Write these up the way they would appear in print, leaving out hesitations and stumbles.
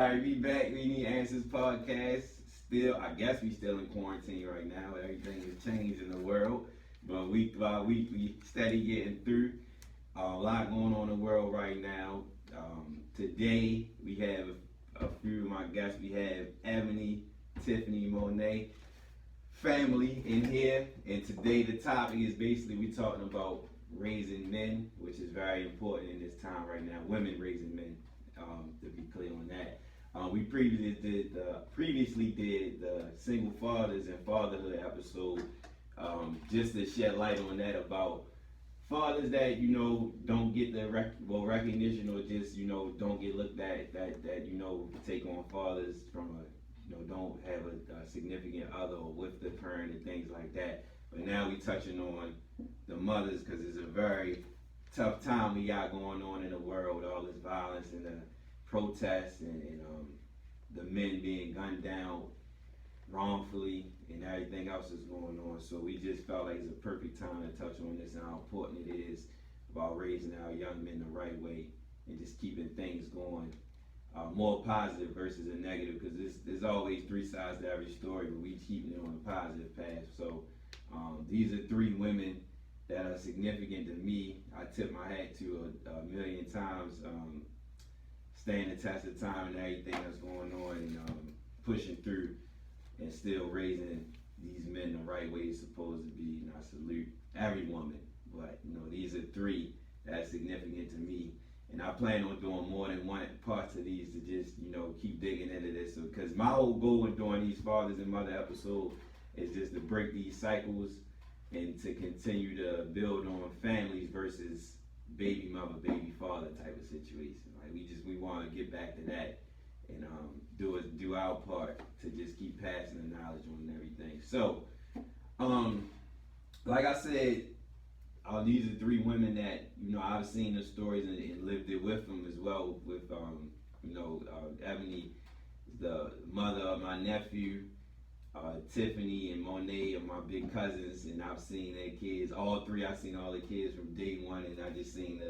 All right, we back. We Need Answers podcast. Still, I guess we still in quarantine right now. Everything has changed in the world, but week by week we steady getting through. A lot going on in the world right now. Today we have a few of my guests. We have Ebony, Tiffany, Monet, family in here, and today the topic is basically we talking about raising men, which is very important in this time right now. Women raising men, to be clear on that. We previously did the single fathers and fatherhood episode, just to shed light on that about fathers that don't get the recognition, or just don't get looked at, that take on fathers from a don't have a significant other or with the parent and things like that. But now we touching on the mothers, because it's a very tough time we got going on in the world, all this violence and the protests and the men being gunned down wrongfully and everything else is going on. So we just felt like it's a perfect time to touch on this and how important it is about raising our young men the right way and just keeping things going more positive versus a negative, because there's always three sides to every story, but we keeping it on a positive path. So these are three women that are significant to me. I tip my hat to a million times, staying the test of time and everything that's going on, and pushing through and still raising these men the right way it's supposed to be. And I salute every woman, but these are three that's significant to me. And I plan on doing more than one parts of these to just, keep digging into this. So, because my whole goal with doing these fathers and mother episodes is just to break these cycles and to continue to build on families versus baby mother, baby father type of situation. Like we want to get back to that and do our part to just keep passing the knowledge on everything. So, like I said, these are three women that I've seen the stories and lived it with them as well. With Ebony, the mother of my nephew, Tiffany and Monet are my big cousins, and I've seen their kids. All three, I've seen all the kids from day one, and I just seen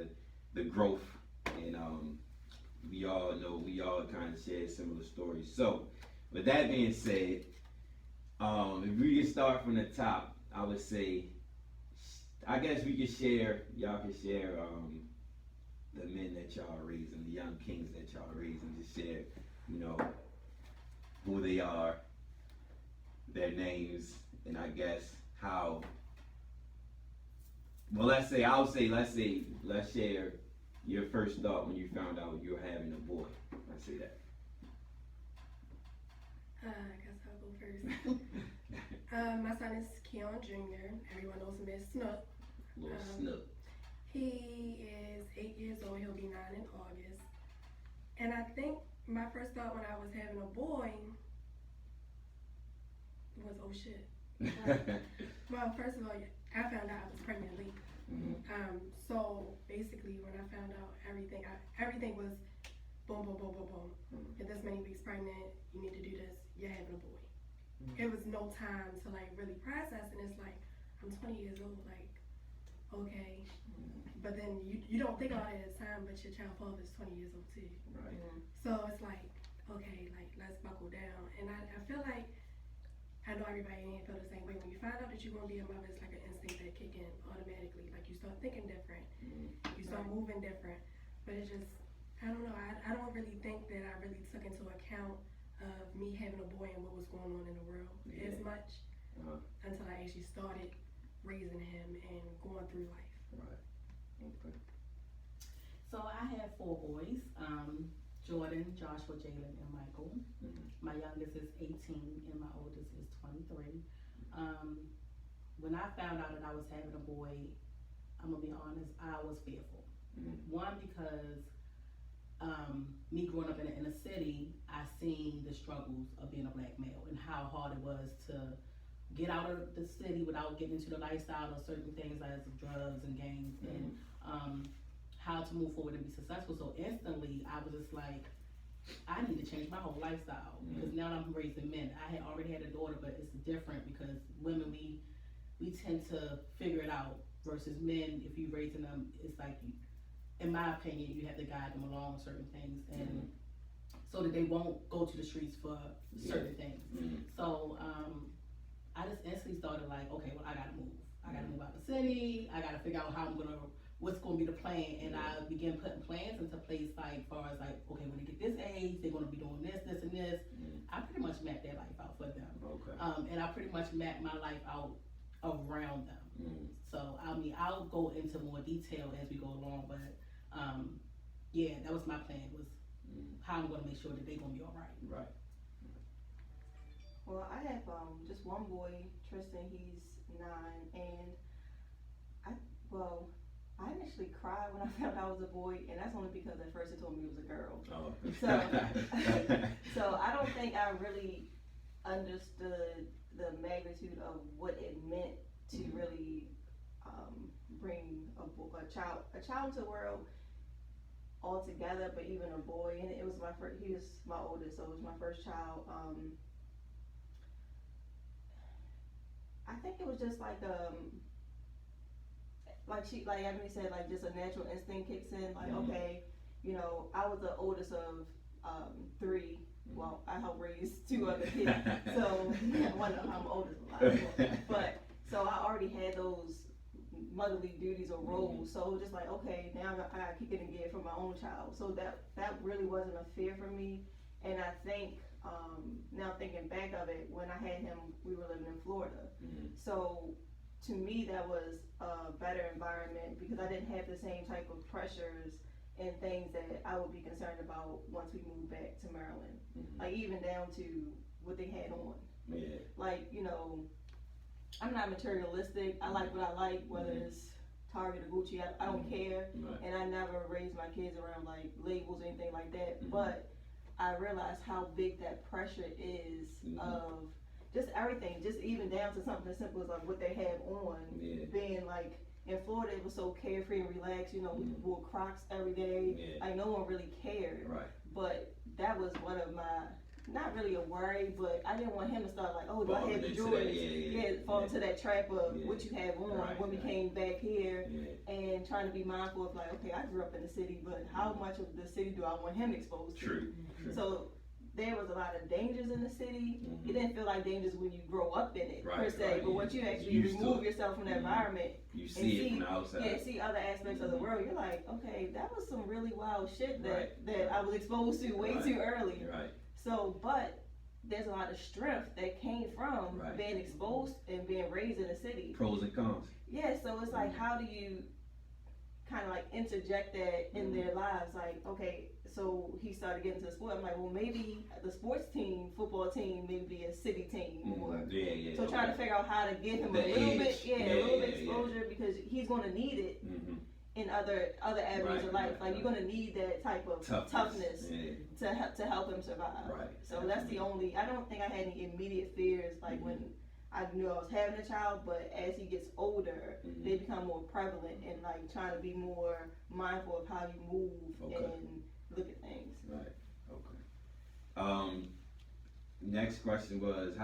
the growth. And we all kind of share similar stories. So, with that being said, if we can start from the top, I would say, I guess we could share, y'all can share the men that y'all are raising, the young kings that y'all are raising, just share, who they are, their names, and I guess how, well, let's share your first thought when you found out you were having a boy. Let's say that. I guess I'll go first. My son is Keon Jr. Everyone knows him as Snook. Little Snook. He is 8 years old. He'll be 9 in August. And I think my first thought when I was having a boy was, oh shit. Well, first of all, I found out I was pregnant late. Mm-hmm. So basically, when I found out everything was boom, boom, boom, boom, boom. Mm-hmm. You're this many weeks pregnant. You need to do this. You're having a boy. Mm-hmm. It was no time to really process, and it's like, I'm 20 years old, okay. Mm-hmm. But then you don't think about it at the time, but your child father is 20 years old too. Right. So it's like, okay, let's buckle down. And I feel like, I know everybody in here feel the same way. When you find out that you're going to be a mother, it's like an instinct that kick in automatically. Like you start thinking different, you start moving different. But it's just, I don't know, I don't really think that I really took into account of me having a boy and what was going on in the world as much until I actually started raising him and going through life. Right. Okay. So I have 4 boys, Jordan, Joshua, Jalen, and Michael. Mm-hmm. My youngest is 18 and my oldest is 23. When I found out that I was having a boy, I'm gonna be honest, I was fearful. Mm-hmm. One, because me growing up in the inner city, I seen the struggles of being a black male and how hard it was to get out of the city without getting into the lifestyle of certain things as drugs and gangs, and how to move forward and be successful. So instantly, I was just like, I need to change my whole lifestyle, because now I'm raising men. I had already had a daughter, but it's different because women, we tend to figure it out, versus men, if you're raising them, it's like, in my opinion, you have to guide them along certain things. And so that they won't go to the streets for certain things. Mhm. So I just instantly started like, okay, well, I gotta move. I gotta move out the city. I gotta figure out what's gonna be the plan. And I began putting plans into place, like, far as like, okay, when they get this age, they're gonna be doing this, this, and this. I pretty much mapped their life out for them. Okay. And I pretty much mapped my life out around them. Mhm. So, I mean, I'll go into more detail as we go along, but, yeah, that was my plan, was how I'm gonna make sure that they're gonna be alright. Right. Well, I have just one boy, Tristan. He's 9, and I initially cried when I found out I was a boy, and that's only because at first they told me it was a girl. Oh. So I don't think I really understood the magnitude of what it meant to really bring a child into the world altogether, but even a boy. And it was my first. He was my oldest, so it was my first child. I think it was just like Ebony said, like just a natural instinct kicks in. Like, okay, you know, I was the oldest of 3. Well, I helped raise 2 other kids, so one of them I'm oldest of a lot. But so I already had those motherly duties or roles. So just like, okay, now I gotta kick it in gear for my own child. So that really wasn't a fear for me. And I think now thinking back of it, when I had him, we were living in Florida. So to me, that was a better environment because I didn't have the same type of pressures and things that I would be concerned about once we moved back to Maryland. Like even down to what they had on. Yeah. Like, you know, I'm not materialistic. I like what I like, whether it's Target or Gucci, I don't care. Right. And I never raised my kids around like labels or anything like that. But I realized how big that pressure is of just everything, just even down to something as simple as like what they have on. Being like in Florida, it was so carefree and relaxed. You know, we wore Crocs every day. Like no one really cared. Right. But that was one of my, not really a worry, but I didn't want him to start like, oh, do I Falling have the into Jordans? that, Fall into that trap of what you have on. Right, when we came back here Yeah. and trying to be mindful of like, okay, I grew up in the city, but how much of the city do I want him exposed to? True. So there was a lot of dangers in the city. It didn't feel like dangers when you grow up in it, per se, but once you actually Used to remove it. yourself from that environment, You see it from the outside. see other aspects of the world, you're like, okay, that was some really wild shit that, Right. that I was exposed to way too early. Right. So, but there's a lot of strength that came from being exposed and being raised in the city. Pros and cons. Yeah, so it's like, how do you kind of like interject that in their lives? Like, okay, so he started getting to the sport. I'm like, well, maybe the sports team, football team, maybe a city team, or so trying to figure out how to get him The a little bit, edge. a little bit exposure because he's going to need it in other avenues of life. Like you're going to need that type of toughness to help him survive. Right. So that's the only. I don't think I had any immediate fears like when I knew I was having a child, but as he gets older, they become more prevalent and like trying to be more mindful of how you move and look at things. Right. Okay. Next question was,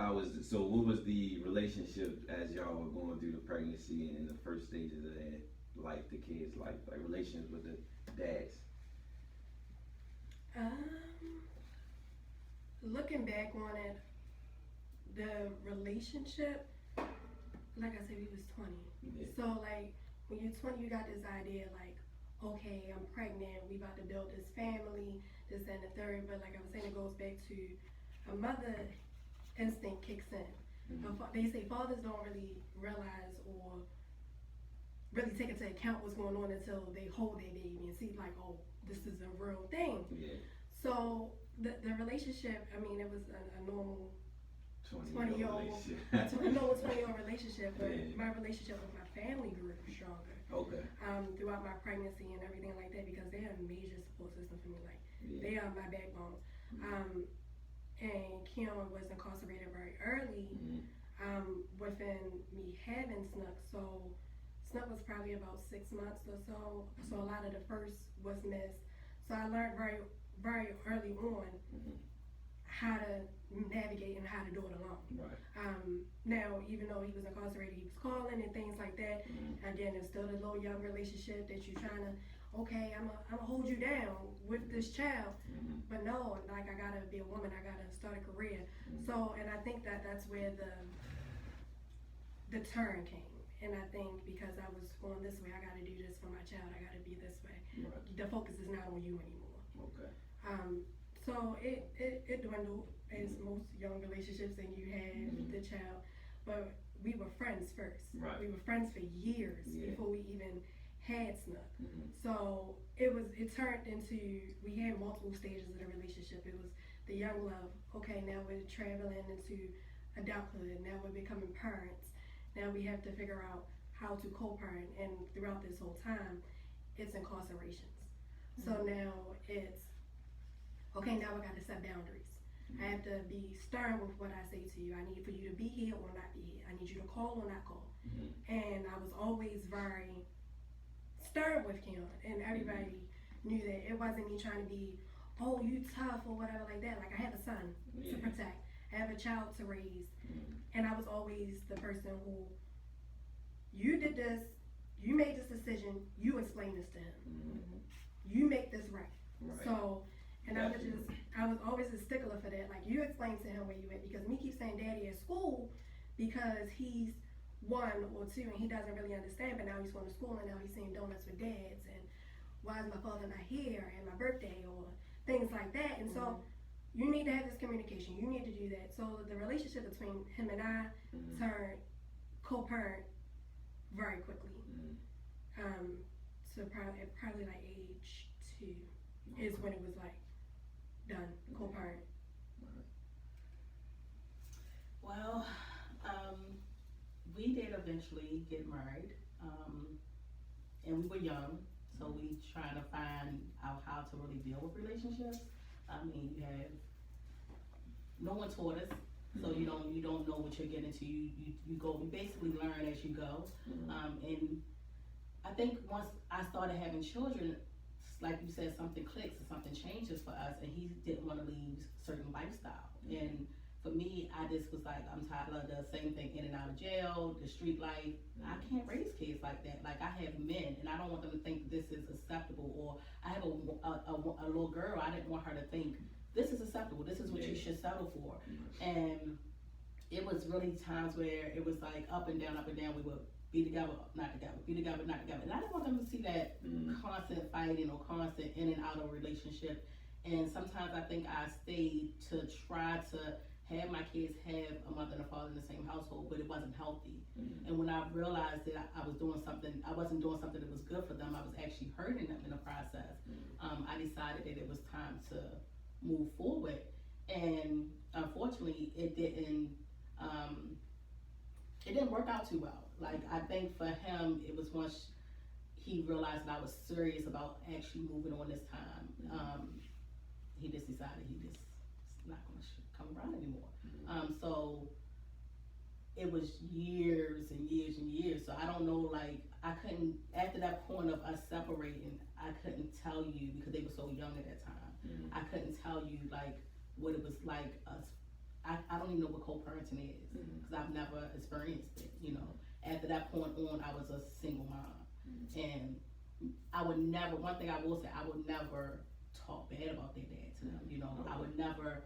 so what was the relationship as y'all were going through the pregnancy and in the first stages of that life, the kids' life, like relations with the dads? Looking back on it, the relationship, like I said, we was 20. Yeah. So like when you're 20, you got this idea like, okay, I'm pregnant, we about to build this family, this and the third. But like I was saying, it goes back to a mother instinct kicks in. They say fathers don't really realize or really take into account what's going on until they hold their baby and see like, oh, this is a real thing. Yeah. So the relationship, I mean, it was a normal 20-year-old relationship. 20-year-old relationship, but Yeah. my relationship with my family grew stronger. Okay. Throughout my pregnancy and everything like that, because they are a major support system for me. Like they are my backbone. And Keon was incarcerated very early. Within me having Snook, so Snook was probably about 6 months or so. So a lot of the first was missed. So I learned very, very early on how to navigate and how to do it alone. Right. Now, even though he was incarcerated, he was calling and things like that. Again, it's still the little young relationship that you're trying to, okay, I'm gonna hold you down with this child. Mhm. But no, like I gotta be a woman, I gotta start a career. Mhm. So, and I think that's where the turn came. And I think because I was going this way, I gotta do this for my child, I gotta be this way. Right. The focus is not on you anymore. Okay. So it dwindled as most young relationships, and you have Mhm. the child. But we were friends first. Right. We were friends for years Yeah. before we even had Snuck. Mhm. So it turned into, we had multiple stages of the relationship. It was the young love. Okay, now we're traveling into adulthood. Now we're becoming parents. Now we have to figure out how to co-parent. And throughout this whole time, it's incarcerations. So now it's, okay, now I got to set boundaries. I have to be stern with what I say to you. I need for you to be here or not be here. I need you to call or not call. Mhm. And I was always very stern with Keon, and everybody knew that it wasn't me trying to be, oh, you tough or whatever like that. Like, I have a son to Yeah. protect. I have a child to raise. Mhm. And I was always the person who, you did this, you made this decision, you explain this to him. Mhm. You make this right. Right. So, and Definitely. I was always a stickler for that. Like, you explain to him where you at, because me keep saying daddy at school because he's 1 or 2 and he doesn't really understand, but now he's going to school and now he's seeing donuts with dads and why is my father not here and my birthday or things like that. And so you need to have this communication. You need to do that. So the relationship between him and I Mhm. turned co-parent very quickly. Mhm. So probably like age 2 is when it was like done, co-parent. Well, we did eventually get married, and we were young, so we trying to find out how to really deal with relationships. I mean, no one taught us, so you don't know what you're getting into. You basically learn as you go. Mhm. And I think once I started having children, like you said, something clicks and something changes for us, and he didn't want to leave certain lifestyle. And for me, I just was like, I'm tired of the same thing, in and out of jail, the street life. I can't raise kids like that. Like, I have men, and I don't want them to think this is acceptable. Or I have a little girl, I didn't want her to think this is acceptable, this is what you should settle for. And it was really times where it was like up and down, we would be together, not together, be together, not together. And I didn't want them to see that constant fighting or constant in and out of relationship. And sometimes I think I stayed to try to have my kids have a mother and a father in the same household, but it wasn't healthy. Mhm. And when I realized that I was doing something, I wasn't doing something that was good for them, I was actually hurting them in the process. I decided that it was time to move forward. And unfortunately, it didn't work out too well. Like, I think for him, it was once he realized that I was serious about actually moving on this time, he just decided he just not going to come around anymore. So it was years and years and years. So I don't know, like, I couldn't, after that point of us separating, I couldn't tell you, because they were so young at that time, I couldn't tell you, like, what it was like us. I don't even know what co-parenting is, because I've never experienced it, After that point on, I was a single mom. And I would never, one thing I will say, I would never talk bad about their dad to them, I would never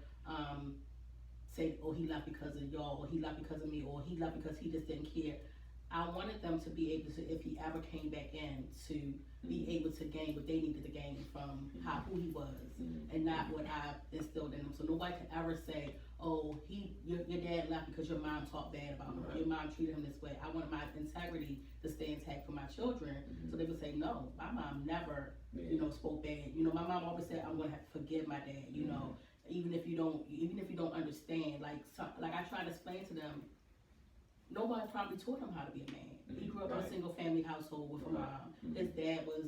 say, oh, he left because of y'all, or he left because of me, or he left because he just didn't care. I wanted them to be able to, if he ever came back in, to be able to gain what they needed to gain from who he was, and not what I instilled in them. So nobody can ever say, oh, your dad left because your mom talked bad about him, your mom treated him this way. I wanted my integrity to stay intact for my children, so they would say, no, my mom never, spoke bad. My mom always said, I'm gonna have to forgive my dad, even if you don't understand. Like I try to explain to them, nobody probably taught him how to be a man. He grew up in a single family household with a mom. His dad was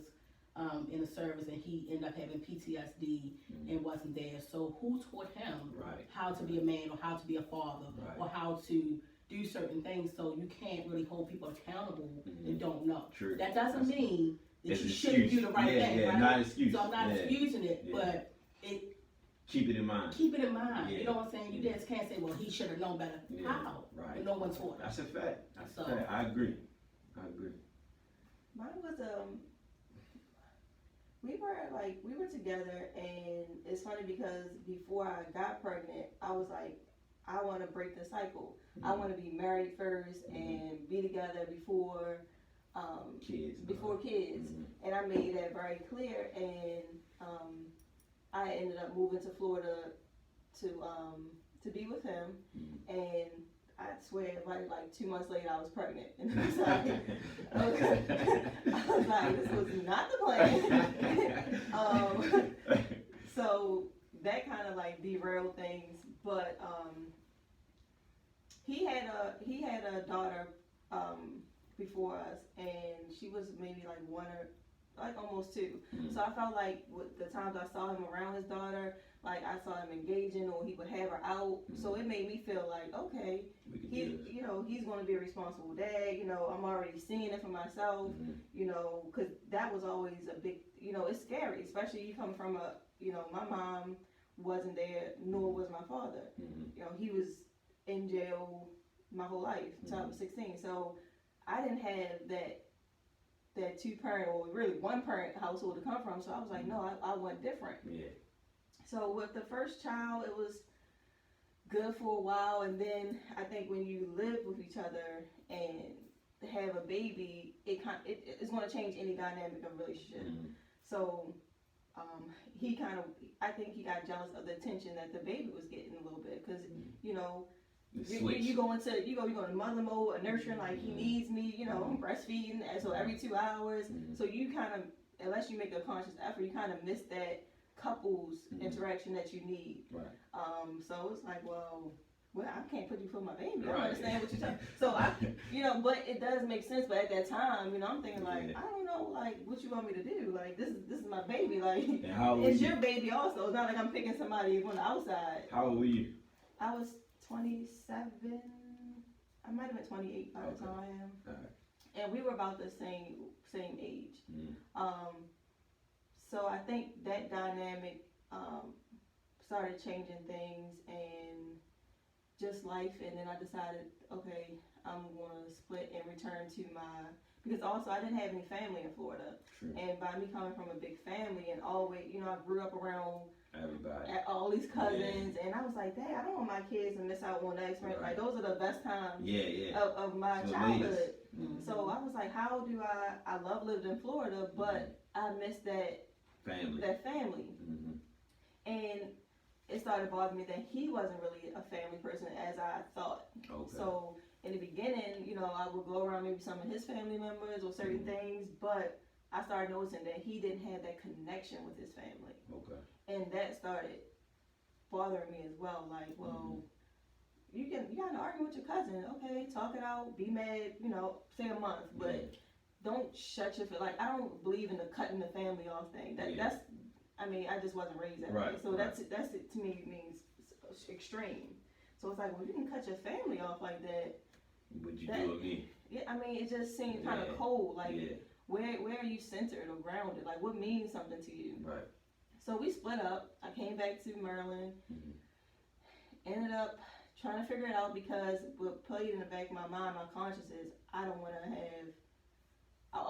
in the service, and he ended up having PTSD and wasn't there. So who taught him how to be a man, or how to be a father, or how to do certain things? So you can't really hold people accountable that don't know. True. That doesn't mean that you an shouldn't excuse. do the right thing, Yeah, right? not an excuse. So I'm not excusing it, but keep it in mind. keep it in mind. Yeah. You know what I'm saying? You just can't say, well, he should have known better. Yeah. How? Right. When no one taught him. That's a fact. So- I agree. Mine was we were together, and it's funny because before I got pregnant, I was like, I want to break the cycle. I want to be married first and be together before Kids. before kids. And I made that very clear. And I ended up moving to Florida to be with him. And I swear, like 2 months later, I was pregnant, and I was like, I was like, this was not the plan. So that kind of like derailed things. But he had a daughter before us, and she was maybe like 1 or like almost 2. So I felt like with the times I saw him around his daughter, like I saw him engaging, or he would have her out. So it made me feel like, okay, he's going to be a responsible dad. I'm already seeing it for myself. Because that was always a big, it's scary, especially you come from my mom wasn't there, nor was my father. He was in jail my whole life until I was 16. So I didn't have that 2-parent or really 1-parent household to come from. So I was like, no, I want different. Yeah. So with the first child, it was good for a while, and then I think when you live with each other and have a baby, it's going to change any dynamic of a relationship. So I think he got jealous of the attention that the baby was getting a little bit, because you go into mother mode, a nurturing, like he needs me, I'm breastfeeding, and so every 2 hours, so you kind of, unless you make a conscious effort, you kind of miss that couples interaction that you need. Right. So it's like, well, I can't put you for my baby. I don't understand what you're saying. So but it does make sense. But at that time, I'm thinking like, I don't know, like what you want me to do. Like this is my baby. Like it's your baby also. It's not like I'm picking somebody from the outside. How old were you? I was 27. I might have been 28 by the time I am. Right. And we were about the same age. So I think that dynamic started changing things and just life, and then I decided, okay, I'm going to split and return to because also I didn't have any family in Florida. True. And by me coming from a big family and always, I grew up around everybody, all these cousins, and I was like, dang, I don't want my kids to miss out on that experience. Like those are the best times of my childhood. So I was like, how do I love lived in Florida, but I miss that family. And it started bothering me that he wasn't really a family person as I thought. So in the beginning, I would go around maybe some of his family members or certain things, but I started noticing that he didn't have that connection with his family. And that started bothering me as well. Like, well, you got to argue with your cousin. Okay, talk it out, be mad, say a month, but don't shut your like. I don't believe in the cutting the family off thing. That's I just wasn't raised that way. So that's it to me means extreme. So it's like, well, you can cut your family off like that. What you do with me? Yeah, it just seemed kind of cold. Like, where are you centered or grounded? Like, what means something to you? Right. So we split up. I came back to Maryland. Ended up trying to figure it out because what played in the back of my mind, my conscience is, I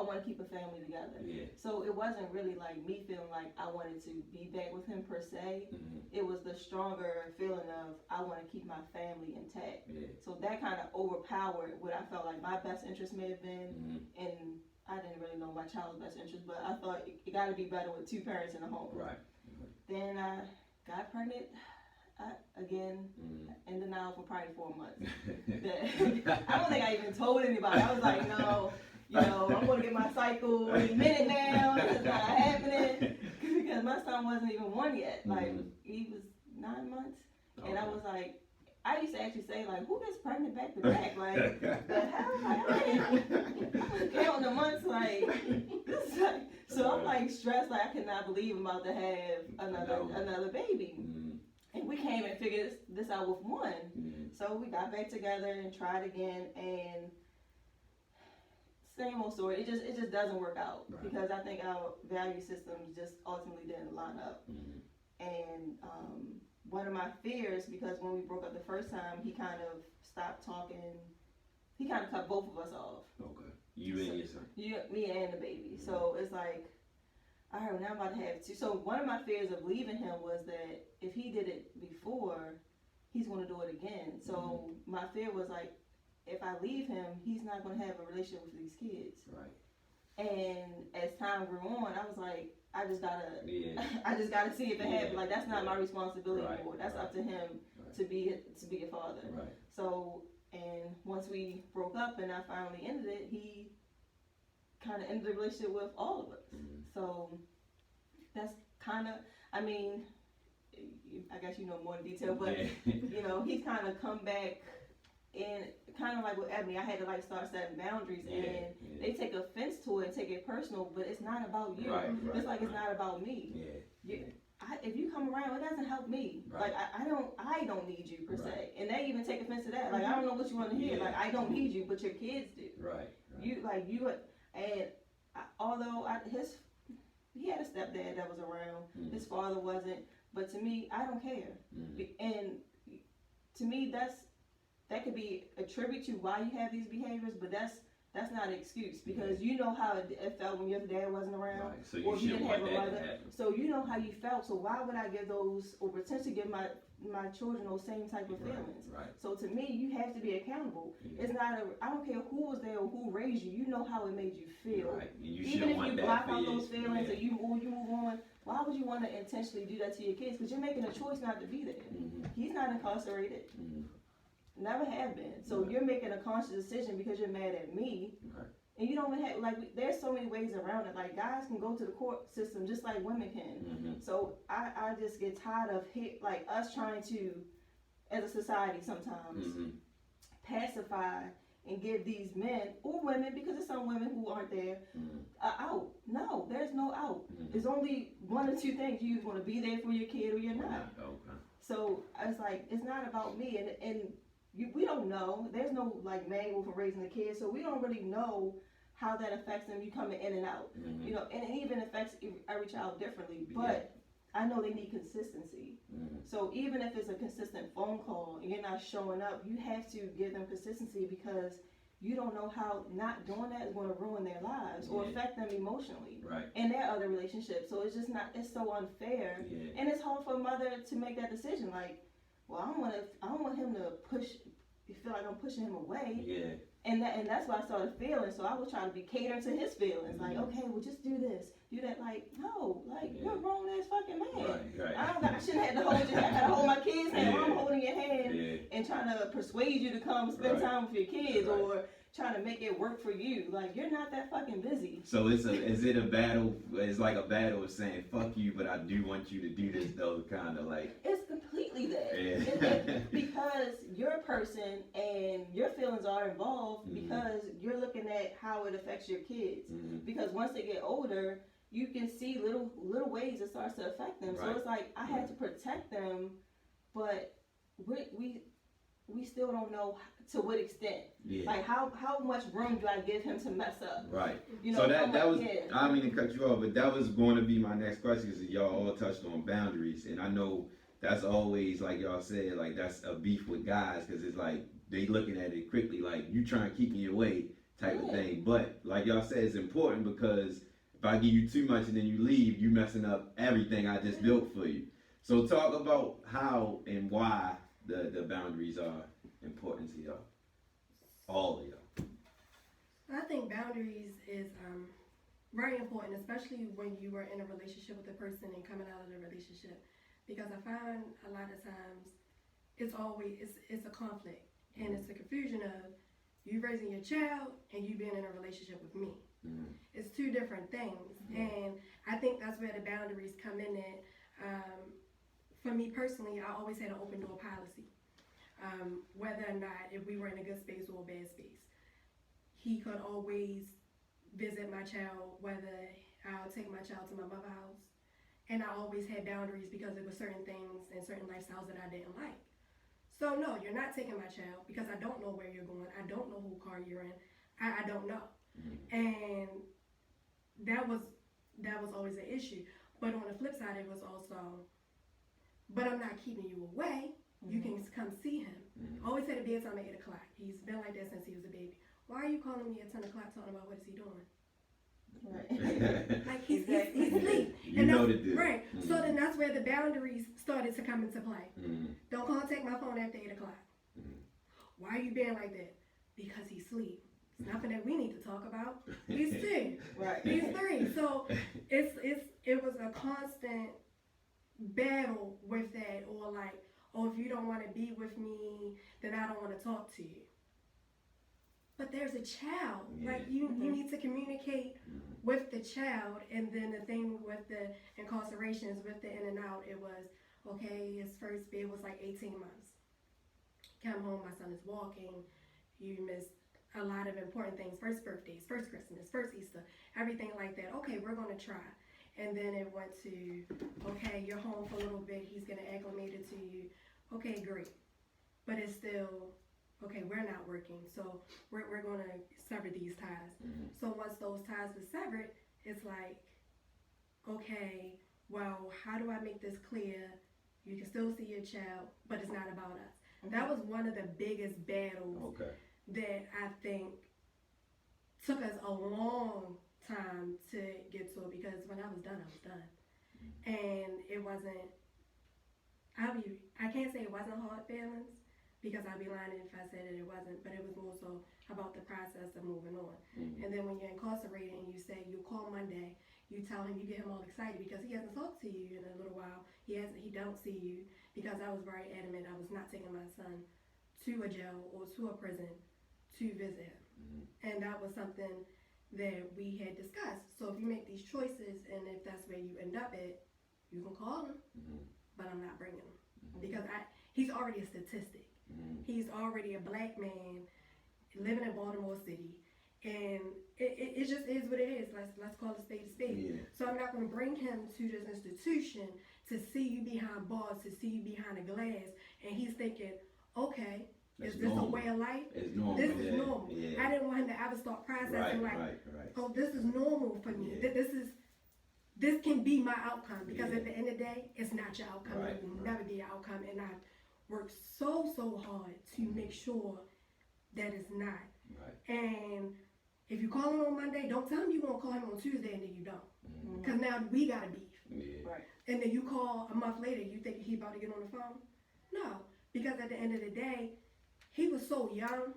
want to keep a family together. So it wasn't really like me feeling like I wanted to be back with him per se. It was the stronger feeling of I want to keep my family intact. So that kind of overpowered what I felt like my best interest may have been. And I didn't really know my child's best interest, but I thought it got to be better with 2 parents in the home. Then I got pregnant again, in denial for probably 4 months. I don't think I even told anybody. I was like, no. I'm going to get my cycle in a minute now. It's not happening. Because my son wasn't even 1 yet. Like, he was 9 months. And I was like, I used to actually say, like, who gets pregnant back to back? Like, the hell? Like, I was counting the months, like, this is like, so I'm like stressed, like, I cannot believe I'm about to have another baby. And we came and figured this out with 1. So we got back together and tried again, and same old story. It just doesn't work out because I think our value systems just ultimately didn't line up. And one of my fears, because when we broke up the first time, he kind of stopped talking. He kind of cut both of us off. You and your son. Me and the baby. So it's like I heard now I'm about to have two. So one of my fears of leaving him was that if he did it before, he's going to do it again. So my fear was like, if I leave him, he's not going to have a relationship with these kids. Right. And as time grew on, I was like, I just gotta, Yeah. I just gotta see if it Yeah. happens. Like that's not my responsibility Right, anymore. That's right. up to him Right. to be a father. Right. So, and once we broke up and I finally ended it, he kind of ended the relationship with all of us. Mhm. So that's kind of, I mean, I guess you know more in detail, but Yeah. you know, he's kind of come back and kind of like with Ebony, I had to like start setting boundaries, Yeah, and yeah. they take offense to it and take it personal, but it's not about you. Right, right, It's like it's right. not about me. Yeah. If you come around, it doesn't help me. Right. Like I don't need you per se, Right. and they even take offense to that. Like I don't know what you want to hear. Yeah. Like I don't need you, but your kids do. Right. And although he had a stepdad that was around, Mhm. his father wasn't. But to me, I don't care. Mhm. And to me, that could be a tribute to why you have these behaviors, but that's not an excuse because you know how it felt when your dad wasn't around, Right. So or you you shouldn't didn't want have a that to mother. happen. So you know how you felt. So why would I give those or pretend to give my children those same type of feelings? Right. So to me, you have to be accountable. Yeah. It's not I don't care who was there or who raised you. You know how it made you feel. Right. And you Even shouldn't if want you that block for out your- those feelings yeah. and you move on, why would you want to intentionally do that to your kids? Because you're making a choice not to be there. Mhm. He's not incarcerated. Mhm. Never have been. So Right. you're making a conscious decision because you're mad at me. Right. And you don't even have, like, there's so many ways around it. Like, guys can go to the court system just like women can. Mhm. So I just get tired of us trying to, as a society sometimes, Mhm. pacify and give these men or women, because there's some women who aren't there, Mhm. out. No, there's no out. Mhm. There's only one or two things. You either want to be there for your kid or you're not. Okay. So I was like, it's not about me, and we don't know. There's no like manual for raising a kid, so we don't really know how that affects them. You coming in and out, Mhm. you know, and it even affects every child differently. Yeah. But I know they need consistency. Mhm. So even if it's a consistent phone call and you're not showing up, you have to give them consistency because you don't know how not doing that is going to ruin their lives or Yeah. affect them emotionally Right. in their other relationships. So it's just not. It's so unfair. Yeah. And it's hard for a mother to make that decision. Like, well, I don't want him to push. You feel like I'm pushing him away, Yeah. and that's why I started feeling. So I was trying to be catering to his feelings. Like, Mhm. okay, well, just do this, do that. Like, no, like Yeah. you're a grown ass fucking man. Right. I shouldn't have to hold your hand. I gotta hold my kid's hand. While I'm Yeah. holding your hand Yeah. and trying to persuade you to come spend Right. time with your kids, Right. or trying to make it work for you. Like, you're not that fucking busy. So is it a battle? It's like a battle of saying "fuck you," but I do want you to do this though, kind of like. It's completely that. Yeah. Because you're a person and your feelings are involved Mhm. because you're looking at how it affects your kids. Mhm. Because once they get older, you can see little ways it starts to affect them. So Right. it's like I had to protect them, but we still don't know to what extent. Yeah. Like how much room do I give him to mess up? Right. You know, So how that much- was, yeah. I don't mean to cut you off, but that was going to be my next question because y'all all touched on boundaries, and I know that's always, like y'all said, like that's a beef with guys because it's like they looking at it quickly, like you trying to keep me away type of Yeah. thing. But like y'all said, it's important because if I give you too much and then you leave, you messing up everything I just built for you. So talk about how and why the boundaries are important to y'all, all of y'all. I think boundaries is very important, especially when you are in a relationship with a person and coming out of the relationship, because I find a lot of times it's a conflict and it's a confusion of you raising your child and you being in a relationship with me. Mhm. It's two different things, and I think that's where the boundaries come in at. For me personally, I always had an open door policy. Whether or not if we were in a good space or a bad space, he could always visit my child, whether I'll take my child to my mother's house, and I always had boundaries because there were certain things and certain lifestyles that I didn't like. So no, you're not taking my child because I don't know where you're going. I don't know who car you're in. I don't know, and that was always an issue. But on the flip side, it was also, but I'm not keeping you away. You can come see him. Mhm. Always had a bedtime at 8 o'clock. He's been like that since he was a baby. Why are you calling me at 10 o'clock talking about what is he doing? Right. Like he's Exactly. asleep. You And know that's- the deal. Right. So then that's where the boundaries started to come into play. Mhm. Don't contact my phone after 8 o'clock. Mhm. Why are you being like that? Because he's asleep. It's nothing that we need to talk about. He's 2. Right. He's 3. So it was a constant battle with that, or like, oh, if you don't want to be with me, then I don't want to talk to you. But there's a child. Yeah. Like you Mhm. need to communicate Mhm. with the child. And then the thing with the incarcerations, with the in and out, it was okay. His first bid was like 18 months. Come home, my son is walking. You missed a lot of important things. First birthdays, first Christmas, first Easter, everything like that. Okay, we're gonna try. And then it went to, okay, you're home for a little bit. He's getting acclimated to you. Okay, great. But it's still, okay, we're not working. So we're gonna sever these ties. Mhm. So once those ties were severed, it's like, okay, well, how do I make this clear? You can still see your child, but it's not about us. That was one of the biggest battles Okay. that I think took us a long time to get to, because when I was done, I was done. And it wasn't, I can't say it wasn't hard feelings, because I'd be lying if I said that it wasn't, but it was more so about the process of moving on. Mhm. And then when you're incarcerated and you say, you call Monday, you tell him, you get him all excited because he hasn't talked to you in a little while. He don't see you, because I was very adamant I was not taking my son to a jail or to a prison to visit him. Mhm. And that was something that we had discussed. So if you make these choices, and if that's where you end up at, you can call him, Mhm. but I'm not bringing him. Mhm. Because he's already a statistic. Mhm. He's already a black man living in Baltimore City. And it just is what it is. Let's call it spade a spade. Yeah. So I'm not going to bring him to this institution to see you behind bars, to see you behind a glass. And he's thinking, okay, That's is this normal. a way of life? It's normal. This is yeah. normal. Yeah. I didn't want him to ever start processing Right. oh, this is normal for me. Yeah. This can be my outcome, because Yeah. at the end of the day, it's not your outcome. Right, It will right. never be your outcome. And I've worked so hard to make sure that it's not. Right. And if you call him on Monday, don't tell him you're going to call him on Tuesday and then you don't. Mhm. Because now we got a beef. Yeah. Right. And then you call a month later, you think he about to get on the phone? No. Because at the end of the day, he was so young,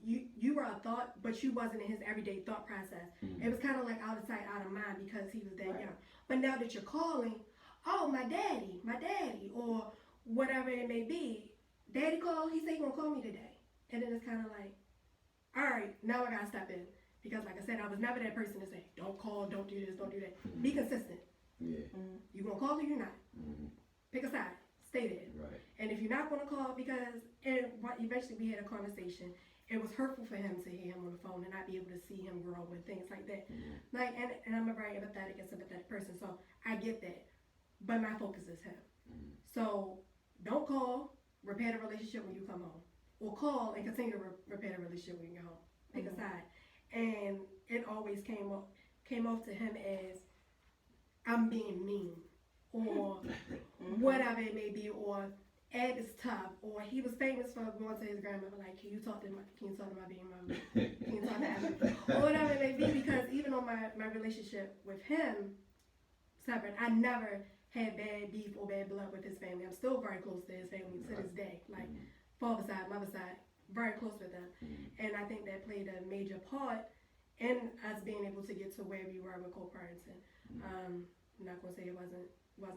you were a thought, but you wasn't in his everyday thought process. Mhm. It was kind of like out of sight, out of mind, because he was that Right. young. But now that you're calling, oh, my daddy, or whatever it may be, daddy called, he said he gonna call me today. And then it's kind of like, all right, now I gotta step in. Because like I said, I was never that person to say, don't call, don't do this, don't do that. Be consistent. Yeah. You gonna call or you not? Mhm. Pick a side. Stay there. Right. And if you're not gonna call, eventually we had a conversation, it was hurtful for him to hear him on the phone and not be able to see him grow and things like that. Mhm. Like, and I'm a very empathetic and sympathetic person, so I get that. But my focus is him. Mhm. So don't call, repair the relationship when you come home. Or call and continue to repair the relationship when you get home. Pick a side. And it always came off to him as I'm being mean, or whatever it may be, or Ed is tough, or he was famous for going to his grandmother like, can you talk to my baby mama? Can you talk to Ashley? Or whatever it may be, because even on my relationship with him, separate, I never had bad beef or bad blood with his family. I'm still very close to his family to this day. Like, father side, mother side, very close with them. Mhm. And I think that played a major part in us being able to get to where we were with co-parenting. I'm not gonna say it wasn't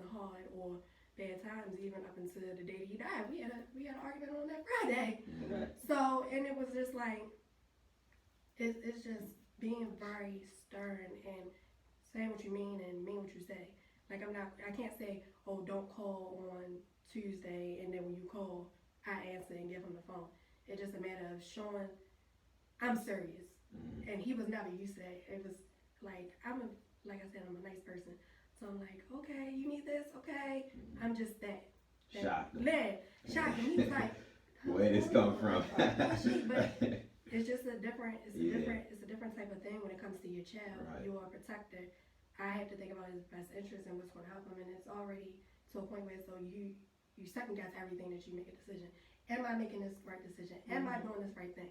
hard or bad times, even up until the day that he died. We had an argument on that Friday. Mhm. So, and it was just like, it's just being very stern and saying what you mean and mean what you say. Like, I can't say, oh, don't call on Tuesday, and then when you call, I answer and give him the phone. It's just a matter of showing I'm serious. Mhm. And he was never used to that. It was like, like I said, I'm a nice person. So I'm like, okay, you need this, okay. I'm just that. Shocked. Yeah, shocked. And he was like, Where this come from? But it's just a different, Yeah. it's a different type of thing when it comes to your child. Right. You are a protector. I have to think about his best interest and what's going to help him. And it's already to a point where so you second guess everything that you make a decision. Am I making this right decision? Am I doing this right thing?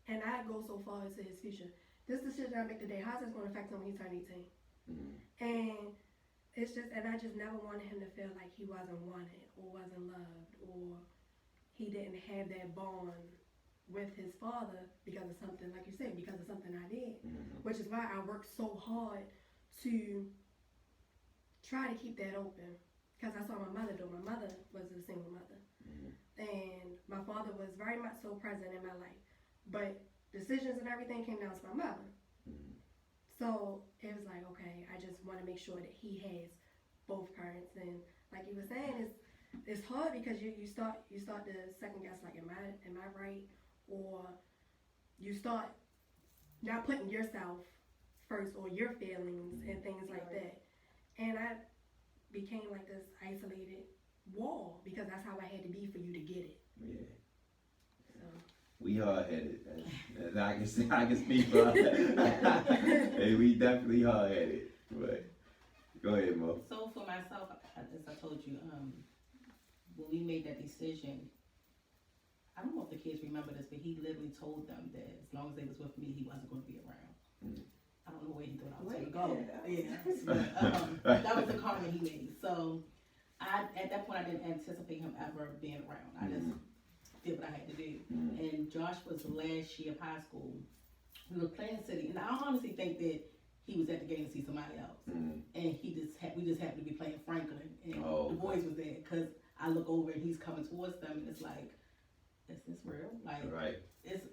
And I go so far into his future. this decision I make today, how's this going to affect him when he turns 18? Mm-hmm. And it's just, and I just never wanted him to feel like he wasn't wanted or wasn't loved or he didn't have that bond with his father because of something, like you said, because of something I did. Mm-hmm. Which is why I worked so hard to try to keep that open. Because I saw my mother do. My mother was a single mother. Mm-hmm. And my father was very much so present in my life. But decisions and everything came down to my mother. Mm-hmm. So it was like, okay, I just want to make sure that he has both parents. And like you were saying, it's hard because you start to second guess, like, am I right? Or you start not putting yourself first or your feelings and things like that. And I became like this isolated wall because that's how I had to be for you to get it. Yeah. So. We hard headed. As I can see, I can speak for us. Hey, we definitely hard headed. But go ahead, Mo. So for myself, as I told you, when we made that decision, I don't know if the kids remember this, but he literally told them that as long as they was with me, he wasn't going to be around. Mm. I don't know where he thought I was Wait, going to go. Yeah, but that was the comment he made. So at that point, I didn't anticipate him ever being around. I just did what I had to do. Mm. And Josh was the last year of high school. We were playing city, and I honestly think that he was at the game to see somebody else. Mm. And we just happened to be playing Franklin, and Oh, the boys was there because I look over and he's coming towards them, and it's like, is this real? Like, Right. it's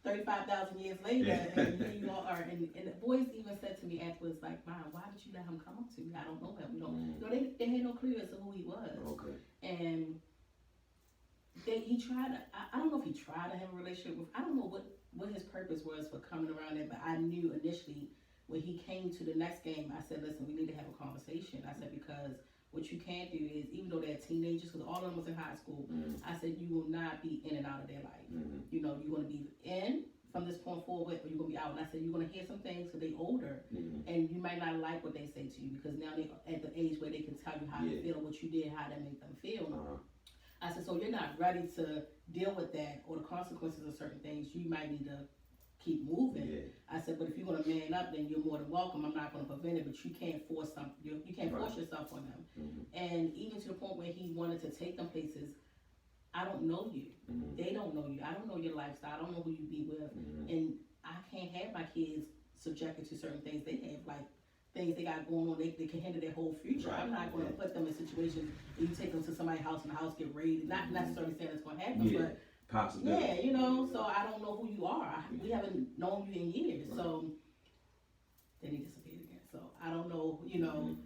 35,000 years later, and here you all are. And the boys even said to me afterwards, like, Mom, why did you let him come up to me? I don't know him. They had no clue as to who he was. Okay. And he tried. I don't know if he tried to have a relationship with. I don't know what his purpose was for coming around there, but I knew initially when he came to the next game, I said, listen, we need to have a conversation. I said, because what you can't do is, even though they're teenagers, because all of them was in high school, I said, you will not be in and out of their life. You know, you're going to be in from this point forward, or you're going to be out. And I said, you're going to hear some things because they're older, and you might not like what they say to you, because now they're at the age where they can tell you how they feel, what you did, how that made them feel. I said, so you're not ready to deal with that or the consequences of certain things. You might need to keep moving. Yeah. I said, but if you're gonna man up, then you're more than welcome. I'm not gonna prevent it, but you can't force something. You can't force yourself on them. And even to the point where he wanted to take them places, I don't know you. They don't know you. I don't know your lifestyle. I don't know who you be with, and I can't have my kids subjected to certain things they have, like things they got going on. They can hinder their whole future. Right. I'm not gonna put them in situations where you take them to somebody's house and the house get raided. Not necessarily saying it's gonna happen, but Possibility. yeah, you know, so I don't know who you are. We haven't known you in years, so then he disappeared again. So I don't know, you know,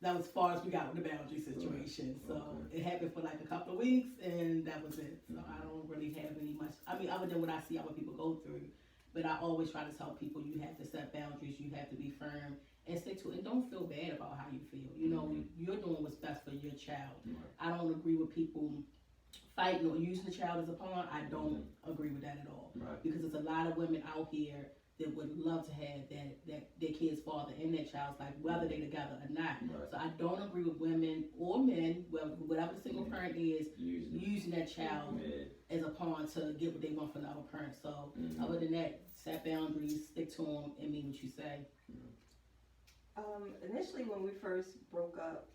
that was as far as we got with the boundary situation. So it happened for like a couple of weeks, and that was it. So I don't really have any much, I mean, other than what I see other people go through. But I always try to tell people you have to set boundaries, you have to be firm, and stick to it. And don't feel bad about how you feel. You know, you're doing what's best for your child. I don't agree with people fighting or using the child as a pawn. I don't agree with that at all. Because there's a lot of women out here that would love to have that their kid's father in their child's life, whether they're together or not. So I don't agree with women or men, whatever the single parent is, using that child as a pawn to get what they want from the other parent. So other than that, set boundaries, stick to them, and mean what you say. Initially when we first broke up,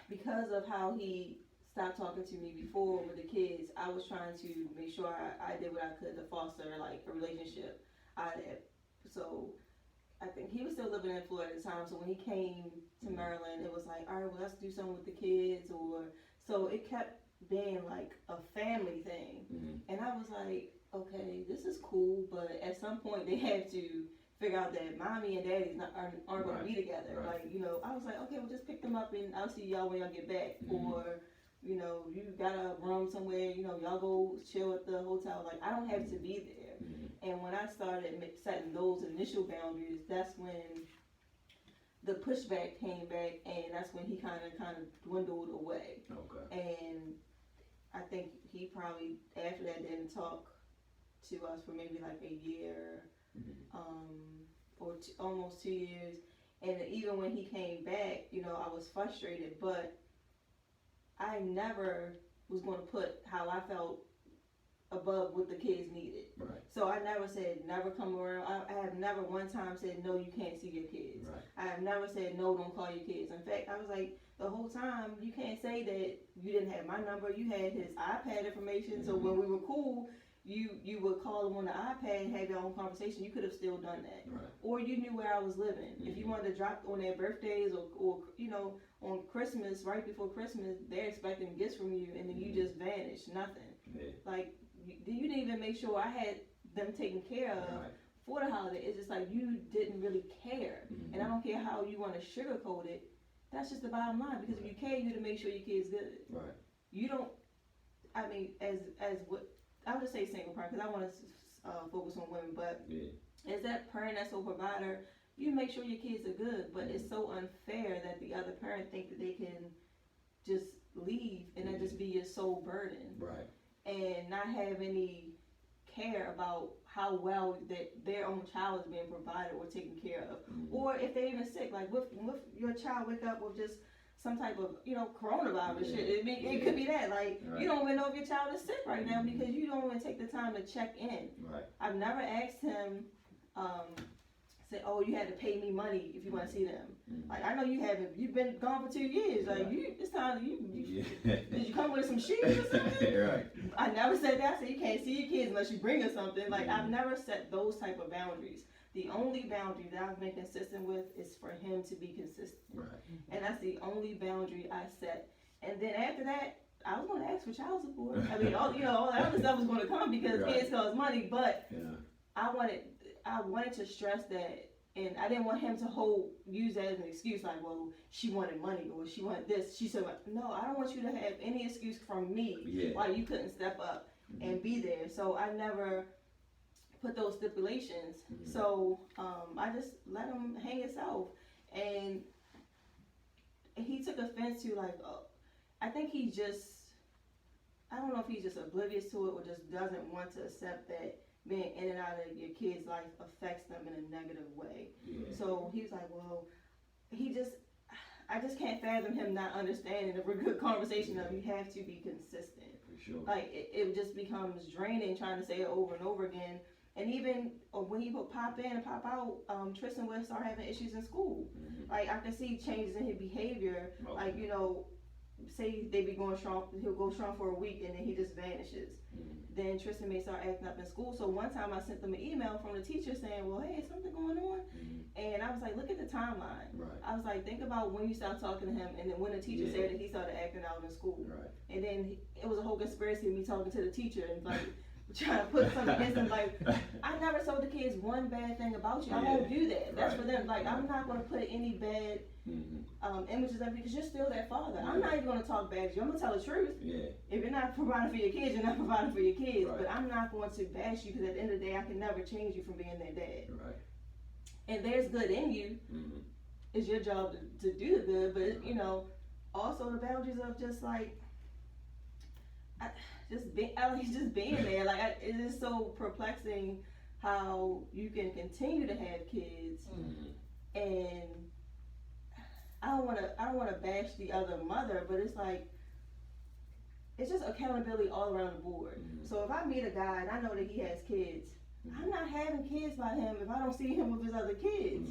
because of how he stopped talking to me before with the kids, I was trying to make sure I did what I could to foster like a relationship out of it. So I think he was still living in Florida at the time, so when he came to Maryland, it was like, all right, well, let's do something with the kids, or so it kept being like a family thing. And I was like, okay, this is cool, but at some point they have to figure out that mommy and daddy aren't going to be together. Like, you know, I was like, okay, well, just pick them up and I'll see y'all when y'all get back. Or, you know, you got a room somewhere, you know, y'all go chill at the hotel. Like, I don't have to be there. And when I started setting those initial boundaries, that's when the pushback came back, and that's when he kind of dwindled away. And I think he probably, after that, didn't talk to us for maybe like a year. Or almost 2 years, and even when he came back, you know, I was frustrated, but I never was going to put how I felt above what the kids needed. Right. So I never said never come around. I have never one time said no, you can't see your kids. Right. I have never said no, don't call your kids. In fact, I was like, the whole time, you can't say that you didn't have my number. You had his iPad information, so when we were cool, you would call him on the iPad and have your own conversation. You could have still done that. Right. Or you knew where I was living. If you wanted to drop on their birthdays or you know, on Christmas, right before Christmas, they're expecting gifts from you, and then you just vanished, nothing. Yeah. Like, you didn't even make sure I had them taken care of Right. for the holiday. It's just like you didn't really care. Mhm. And I don't care how you want to sugarcoat it. That's just the bottom line. Because if you care, you to make sure your kid's good. Right. You don't. I mean, as what I would just say single parent because I want to focus on women. But Yeah. as that parent, that's sole provider, you make sure your kids are good. But it's so unfair that the other parent think that they can just leave and that just be your sole burden Right. and not have any care about how well that their own child is being provided or taken care of. Or if they're even sick, like with your child wake up with just some type of, you know, coronavirus shit. It could be that. Like, you don't even know if your child is sick right now because you don't even take the time to check in. Right. I've never asked him, say, oh, you had to pay me money if you want to see them. Like, I know you haven't. You've been gone for 2 years. Like, it's time to, did you come with some shoes or something? Right. I never said that. I said you can't see your kids unless you bring us something. Like, I've never set those type of boundaries. The only boundary that I've been consistent with is for him to be consistent. Right. And that's the only boundary I set. And then after that, I was going to ask for child support. I mean, all the other stuff was going to come because kids cost money. But I wanted to stress that, and I didn't want him to use that as an excuse. Like, well, she wanted money or she wanted this. She said, no, I don't want you to have any excuse from me why you couldn't step up and be there. So I never put those stipulations. So I just let him hang himself. And he took offense to like, I think I don't know if he's just oblivious to it or just doesn't want to accept that being in and out of your kid's life affects them in a negative way. So he was like, well, I just can't fathom him not understanding a good conversation of you have to be consistent. For sure. Like, it just becomes draining trying to say it over and over again. And even when he would pop in and pop out, Tristan would start having issues in school. Like, I can see changes in his behavior. Like, you know, say they be going strong, he'll go strong for a week and then he just vanishes. Then Tristan may start acting up in school. So one time I sent them an email from the teacher saying, well, hey, is something going on? And I was like, look at the timeline. I was like, think about when you stopped talking to him and then when the teacher said that he started acting out in school. And then it was a whole conspiracy of me talking to the teacher and like trying to put something against him. Like, I never told the kids one bad thing about you. I won't do that. That's for them. Like, I'm not going to put any bad images of you because you're still their father. I'm not even going to talk bad to you. I'm going to tell the truth. If you're not providing for your kids, you're not providing for your kids. But I'm not going to bash you because at the end of the day, I can never change you from being their dad. And there's good in you. It's your job to do the good. But, you know, also the boundaries of just like, just being there. Like, it is so perplexing how you can continue to have kids and I don't want to bash the other mother, but it's like, it's just accountability all around the board. So if I meet a guy and I know that he has kids, I'm not having kids by him if I don't see him with his other kids.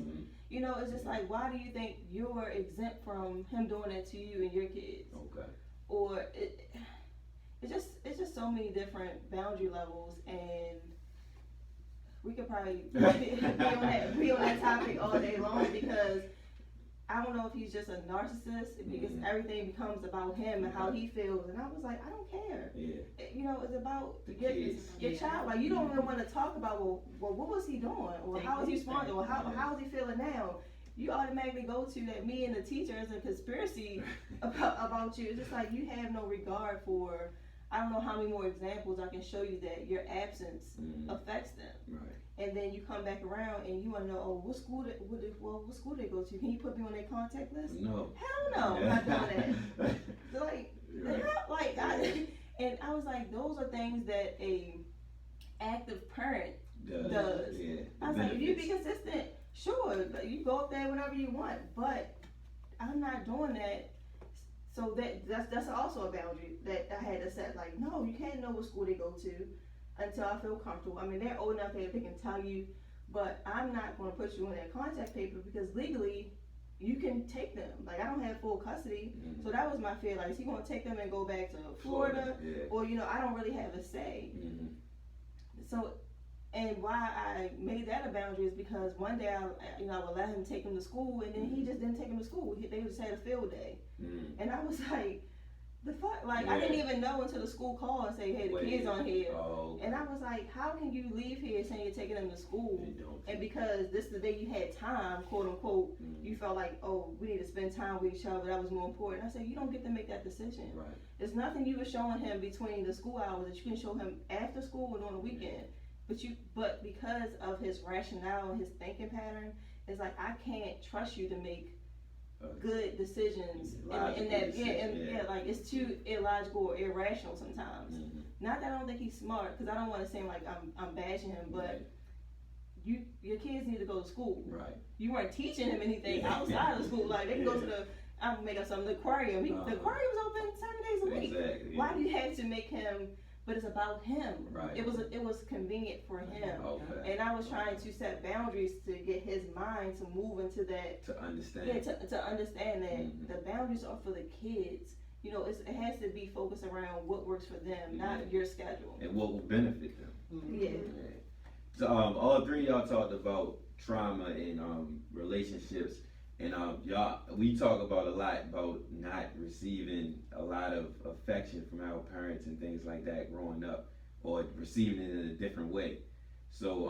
You know, it's just like, why do you think you're exempt from him doing that to you and your kids? Or it's just so many different boundary levels, and we could probably be on that topic all day long because I don't know if he's just a narcissist because everything becomes about him and how he feels. And I was like, I don't care. You know, it's about your child. Like, you don't even want to talk about, well, what was he doing? Or how is he responding? Or how is he feeling now? You automatically go to that me and the teacher is a conspiracy about you. It's just like you have no regard for, I don't know how many more examples I can show you that your absence affects them. And then you come back around and you want to know, oh, what school they go to? Can you put me on their contact list? No. Hell no, I'm not doing that. So and I was like, those are things that a active parent does. I was like, if you be consistent, sure, you go up there whenever you want, but I'm not doing that. So that's also a boundary that I had to set. Like, no, you can't know what school they go to. until I feel comfortable. I mean, they're old enough that they can tell you, but I'm not gonna put you in that contact paper because legally, you can take them. Like, I don't have full custody, Mhm. so that was my fear. Like, is he gonna take them and go back to Florida? Yeah. Or, I don't really have a say. Mhm. So, and why I made that a boundary is because one day I would let him take him to school, and then he just didn't take him to school. They just had a field day, and I was like, the fuck, like I didn't even know until the school called and say, hey, the kids on here, Oh, okay. and I was like, how can you leave here saying you're taking them to school, They don't. and because this is the day you had time, quote unquote, Mhm. you felt like, oh, we need to spend time with each other. That was more important. I said, you don't get to make that decision. Right. There's nothing you were showing him between the school hours that you can show him after school and on the weekend. But because of his rationale and his thinking pattern, it's like I can't trust you to make good decisions. Logical And that decision, like it's too illogical or irrational sometimes. Mhm. Not that I don't think he's smart, because I don't want to seem like I'm bashing him, but your kids need to go to school. Right. You weren't teaching him anything Yeah. outside of school. Like they can go to I'm make up something, the aquarium. The aquarium's open 7 days a week. Exactly. Why do you have to make him? But it's about him. Right. It was convenient for him. Okay. And I was trying to set boundaries to get his mind to move into that. To understand. Yeah, to understand that Mhm. the boundaries are for the kids. It has to be focused around what works for them, not your schedule. And what will benefit them. Yeah. So all three of y'all talked about trauma and relationships, and we talk about a lot about not receiving a lot of affection from our parents and things like that growing up, or receiving it in a different way. So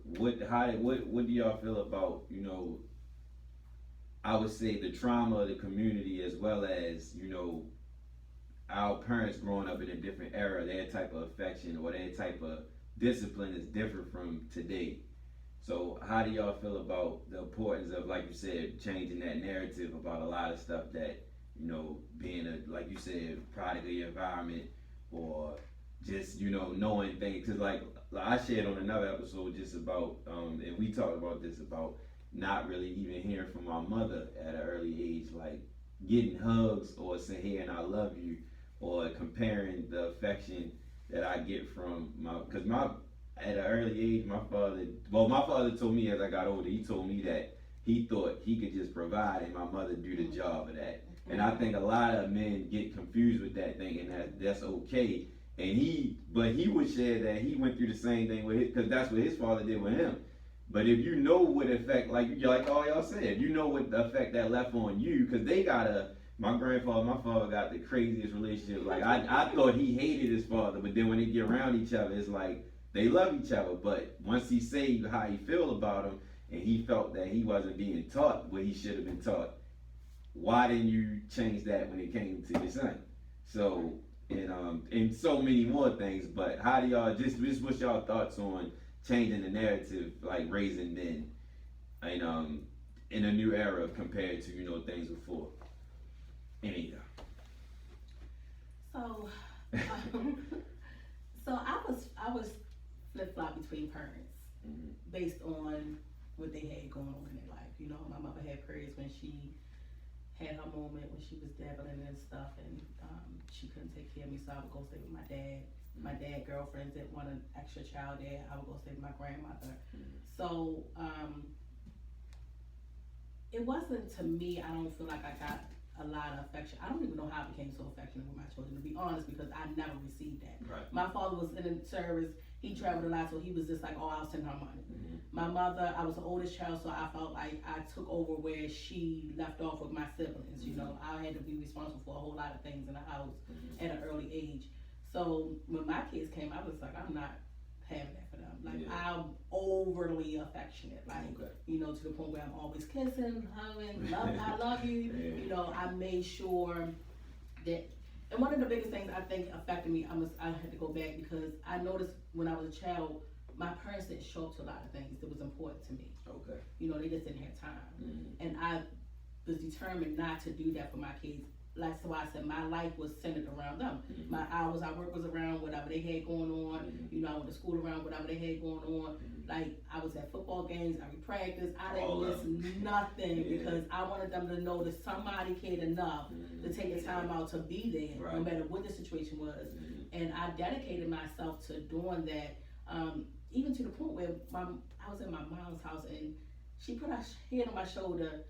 what do y'all feel about, I would say the trauma of the community, as well as, our parents growing up in a different era, their type of affection or their type of discipline is different from today. So how do y'all feel about the importance of, like you said, changing that narrative about a lot of stuff that, being like you said, product of your environment, or just, knowing things? Because like I shared on another episode just about, and we talked about this, about not really even hearing from my mother at an early age, like getting hugs or saying, hey, and I love you, or comparing the affection that I get from because at an early age, my father told me as I got older, he told me that he thought he could just provide and my mother do the job of that. And I think a lot of men get confused with that, thinking that that's okay. But he would share that he went through the same thing with because that's what his father did with him. But if you know what effect, like all y'all said, you know what the effect that left on you, because my father got the craziest relationship. Like I thought he hated his father, but then when they get around each other, it's like they love each other. But once he said how he feel about him, and he felt that he wasn't being taught what he should have been taught, why didn't you change that when it came to your son? So and so many more things. But how do y'all just what's y'all thoughts on changing the narrative, like raising men, and in a new era compared to things before? Any So, I was flip flop between parents based on what they had going on in their life. My mother had periods when she had her moment when she was dabbling and stuff, and she couldn't take care of me, so I would go stay with my dad. My dad girlfriends that want an extra child there, I would go stay with my grandmother. So it wasn't, to me, I don't feel like I got a lot of affection. I don't even know how I became so affectionate with my children, to be honest, because I never received that. Right. My father was in the service, he traveled a lot, so he was just like, oh, I'll send her money. My mother, I was the oldest child, so I felt like I took over where she left off with my siblings. I had to be responsible for a whole lot of things in the house at an early age. So when my kids came, I was like, I'm not having that for them. Like, I'm overly affectionate, like, to the point where I'm always kissing, hugging, I love you. I made sure that, and one of the biggest things I think affected me, I had to go back because I noticed when I was a child, my parents didn't show up to a lot of things that was important to me. Okay. They just didn't have time. And I was determined not to do that for my kids like so I said, my life was centered around them. Mhm. My hours I work was around whatever they had going on. You know, I went to school around whatever they had going on. Like I was at football games, every practice. I All didn't of miss nothing Yeah. because I wanted them to know that somebody cared enough to take the time out to be there, no Right. matter what the situation was. Mhm. And I dedicated myself to doing that, even to the point where I was at my mom's house and she put her hand on my shoulder.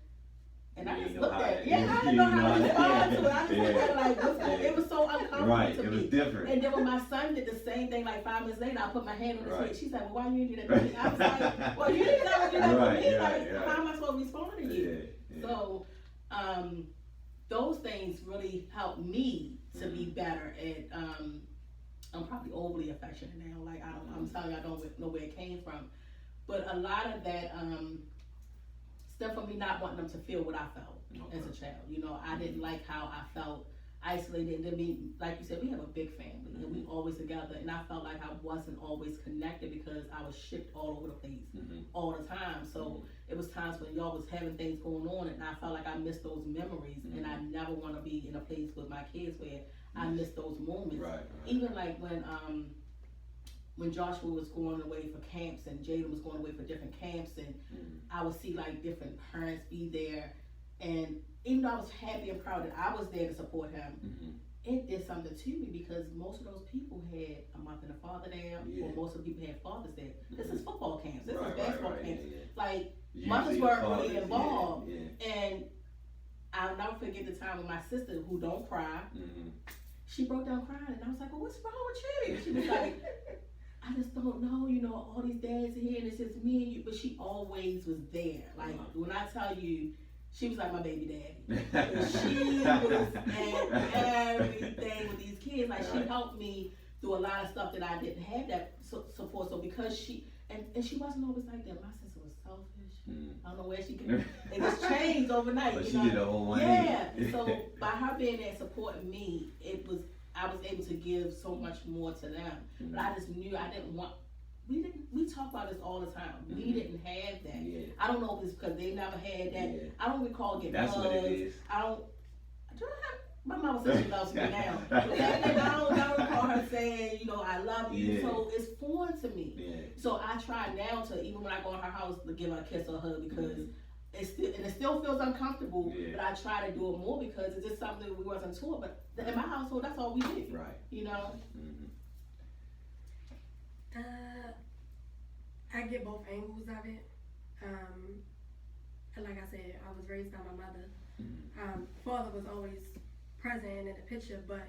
And I You just know looked how at to- it. Yeah, I didn't know how to respond to it. I just Yeah. looked at it like, what's Yeah. it was so uncomfortable Right, to it was me. different. And then when my son did the same thing, like 5 minutes later, I put my hand on his Right. head. She said, well, why you didn't do that to me? I was like, well, you didn't never do that to Right, me. right, Like, right. how am I supposed to respond to you? Yeah, yeah. So, those things really helped me to be better at, I'm probably overly affectionate now. Like, I'm telling you, I don't know where it came from. But a lot of that, stemmed from me not wanting them to feel what I felt as a child. You know, I didn't like how I felt isolated. And then like you said, we have a big family and we always together. And I felt like I wasn't always connected because I was shipped all over the place all the time. So it was times when y'all was having things going on and I felt like I missed those memories. And I never want to be in a place with my kids where I miss those moments. Right. Even like when Joshua was going away for camps and Jaden was going away for different camps and I would see like different parents be there, and even though I was happy and proud that I was there to support him, it did something to me because most of those people had a mother and a father there, or most of the people had fathers there. This is football camps, this is basketball camps. Like mothers weren't really involved, and I'll never forget the time with my sister who don't cry. She broke down crying, and I was like, "Well, what's wrong with you?" She was like, I just don't know, you know, all these dads are here and it's just me and you, but she always was there. Like, when I tell you, she was like my baby daddy. And she was at everything with these kids. Like, she helped me through a lot of stuff that I didn't have that support. So because she, and she wasn't always like that. My sister was selfish. I don't know where she could, it just changed overnight. But you she know? did the whole one. Yeah, so by her being there supporting me, I was able to give so much more to them. But I just knew I didn't want, we talk about this all the time. We didn't have that. Yeah. I don't know if it's because they never had that. Yeah. I don't recall getting That's hugs. what it is. Do I have, my mama says she loves me now. But I don't recall her saying, you know, I love you. Yeah. So it's foreign to me. Yeah. So I try now to, even when I go in her house, to give her a kiss or a hug because it still feels uncomfortable, but I try to do it more because it's just something we wasn't taught. But in my household, that's all we did. Right. You know? I get both angles of it. And like I said, I was raised by my mother. Father was always present in the picture, but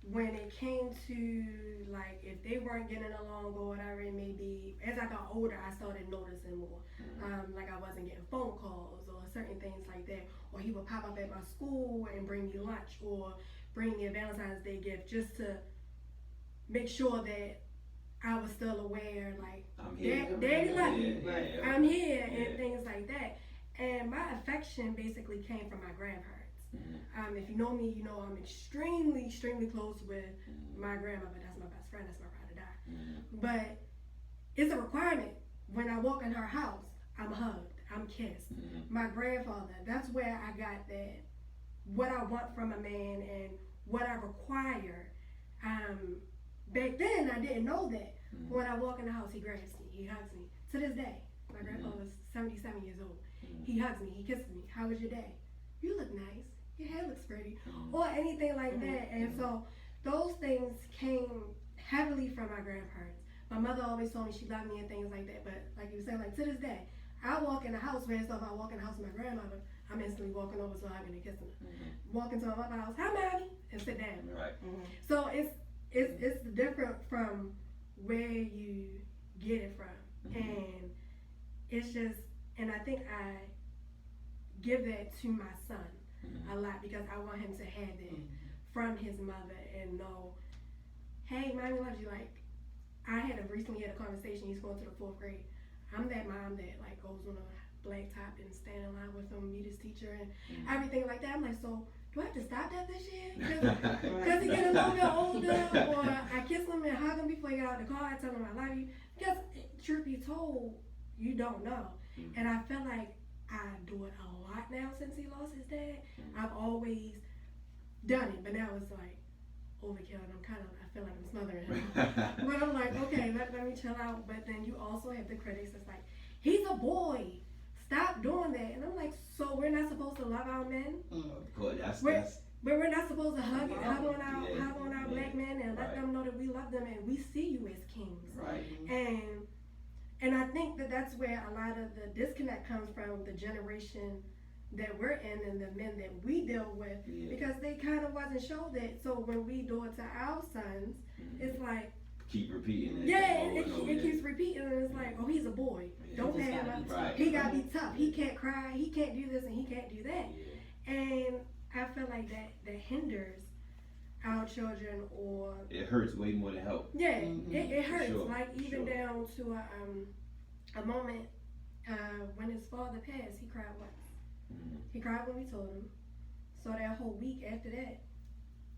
when it came to, like, if they weren't getting along or whatever it may be, as I got older, I started noticing more. Like I wasn't getting phone calls or certain things like that. Or he would pop up at my school and bring me lunch or bring me a Valentine's Day gift just to make sure that I was still aware, like, I'm here. Daddy love you. Yeah. I'm here, Yeah. and things like that. And my affection basically came from my grandparents. If you know me, you know I'm extremely, extremely close with my grandmother. That's my best friend. That's my ride or die. But it's a requirement. When I walk in her house, I'm hugged. I'm kissed. My grandfather, that's where I got that, what I want from a man and what I require. Back then, I didn't know that. When I walk in the house, he grabs me. He hugs me. To this day, my grandpa was 77 years old. He hugs me. He kisses me. How was your day? You look nice. Your hair looks pretty. Or anything like that. And so those things came heavily from my grandparents. My mother always told me she loved me and things like that. But like you said, like to this day, I walk in the house, first off, I walk in the house with my grandmother, I'm instantly walking over to hugging and kissing her. Walk into my mother's house, hi mommy, and sit down. Right. So it's different from where you get it from. And it's just, and I think I give that to my son a lot because I want him to have that from his mother and know, hey, mommy loves you. Like, I recently had a conversation, he's going to the 4th grade. I'm that mom that like goes on a black top and stand in line with him, meet his teacher and everything like that. I'm like, so do I have to stop that this year? Because he get a little bit older, or I kiss him and hug him before he get out the car, I tell him I love you. Because truth be told, you don't know. And I feel like I do it a lot now since he lost his dad. I've always done it, but now it's like overkill, and I feel like I'm smothering him. But I'm like, okay, let me chill out. But then you also have the critics that's like, he's a boy. Stop doing that. And I'm like, so we're not supposed to love our men? Of course, that's But we're not supposed to hug on our Yeah. black men and let Right. them know that we love them and we see you as kings. right. And I think that's where a lot of the disconnect comes from, the generation that we're in and the men that we deal with, Yeah. because they kind of wasn't showed that. So when we do it to our sons, it's like, Keep repeating it. yeah, over and over it again. keeps repeating, and it's like, oh, he's a boy. Yeah. Don't He just pay him gotta up. be Right. He gotta be tough. He can't cry. He can't do this and he can't do that. Yeah. And I feel like that hinders our children, or It hurts way more than help. yeah, Mhm. it hurts. Sure, Like even sure. down to a moment when his father passed, he cried once. Mhm. He cried when we told him. So that whole week after that,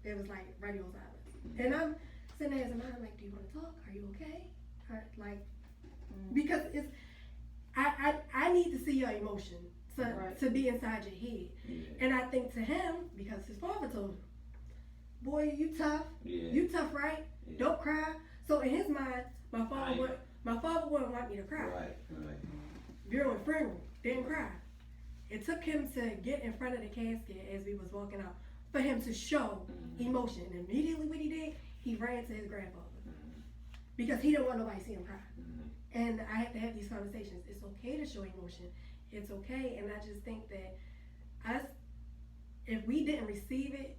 it was like radio silence. And I'm sitting there as a mom, like, do you want to talk? Are you okay? Or, like, because it's I need to see your emotion to be inside your head. Yeah. And I think to him, because his father told him, boy, you tough. Yeah. You tough, right? Yeah. Don't cry. So in his mind, my father Right. wouldn't want me to cry. Right. Bureau and funeral, didn't cry. It took him to get in front of the casket as we was walking out for him to show emotion. And immediately what he did, he ran to his grandfather because he didn't want nobody to see him cry. And I had to have these conversations. It's okay to show emotion. It's okay. And I just think that if we didn't receive it,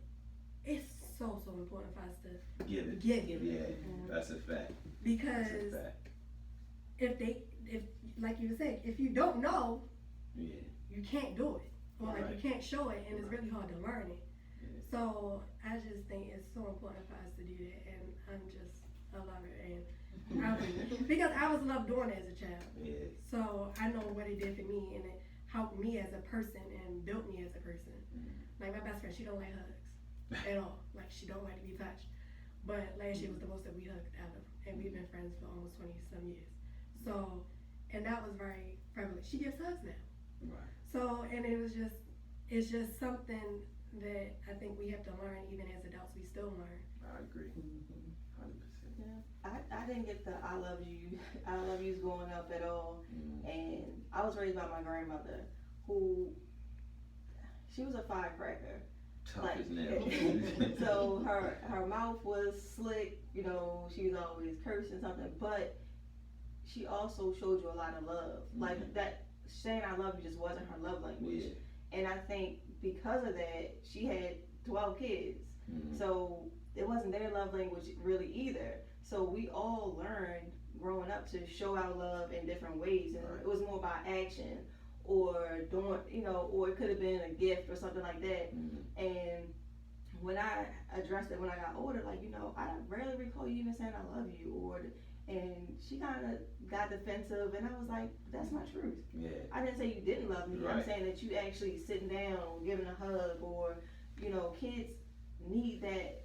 it's so important for us to Give it. give it. Yeah. That's a fact. Because That's a fact. if like you said, if you don't know, Yeah. you can't do it, or like Right. you can't show it, and it's really hard to learn it. Yeah. So I just think it's so important for us to do that, and I love it, and because I was loved doing it as a child, Yeah. so I know what it did for me, and it helped me as a person and built me as a person. Like my best friend, she don't like hugs at all. Like she don't like to be touched. But last year was the most that we hugged ever, and we've been friends for almost 20-some years. So, and that was very prevalent. She gives hugs now. Right. So, and it's just something that I think we have to learn, even as adults, we still learn. I agree. 100%. Yeah, I didn't get the I love yous growing up at all, and I was raised by my grandmother, who she was a firecracker. Tough Like, as nails. so her mouth was slick, you know, she was always cursing something, but she also showed you a lot of love. Like that saying I love you just wasn't her love language. Yeah. And I think because of that, she had 12 kids. So it wasn't their love language really either. So we all learned growing up to show our love in different ways, and Right. it was more about action or doing, you know, or it could have been a gift or something like that. And when I addressed it when I got older, like, you know, I rarely recall you even saying I love you, and she kind of got defensive, and I was like, that's not true. Yeah. I didn't say you didn't love me. I'm Right. saying that you actually sitting down, giving a hug, or, you know, kids need that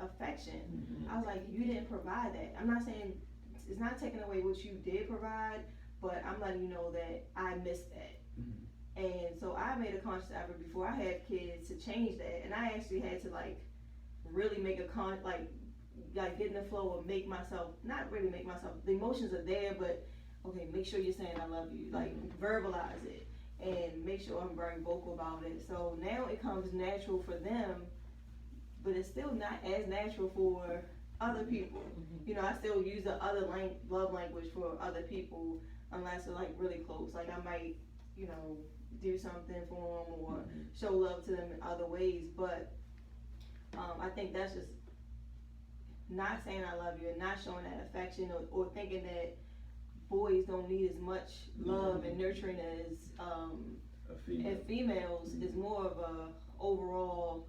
affection. I was like, you didn't provide that. I'm not saying it's not taking away what you did provide, but I'm letting you know that I missed that. And so I made a conscious effort before I had kids to change that, and I actually had to like really make a like get in the flow of not really make myself, the emotions are there, but okay, make sure you're saying I love you, like verbalize it, and make sure I'm very vocal about it. So now it comes natural for them, but it's still not as natural for other people. You know, I still use the other love language for other people unless they're like really close. Like I might, you know, do something for them or show love to them in other ways. But I think that's just not saying I love you and not showing that affection, or thinking that boys don't need as much love and nurturing as females is more of a overall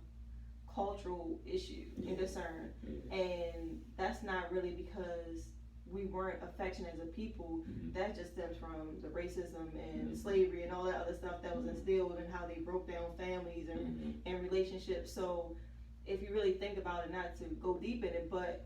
cultural issue and concern. And that's not really because we weren't affectionate as a people. That just stems from the racism and slavery and all that other stuff that was instilled in how they broke down families and relationships. So if you really think about it, not to go deep in it, but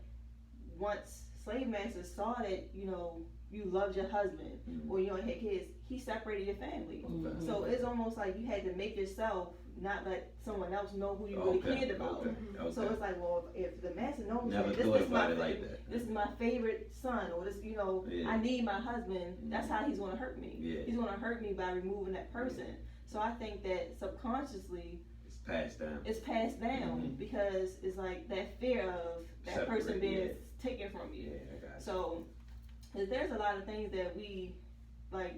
once slave masters saw that, you know, you loved your husband Mhm. or you don't have kids, he separated your family. Mhm. So it's almost like you had to make yourself not let someone else know who you really cared about. Okay. So it's like, well, if the master knows Never that this thought is about my it like that. this is my favorite son, or this, you know, Yeah. I need my husband, that's how he's gonna hurt me. Yeah. He's gonna hurt me by removing that person. So I think that subconsciously It's passed down. it's passed down Mhm. because it's like that fear of that person Separate, being yeah. taken from you. Yeah, I got you. So there's a lot of things that we like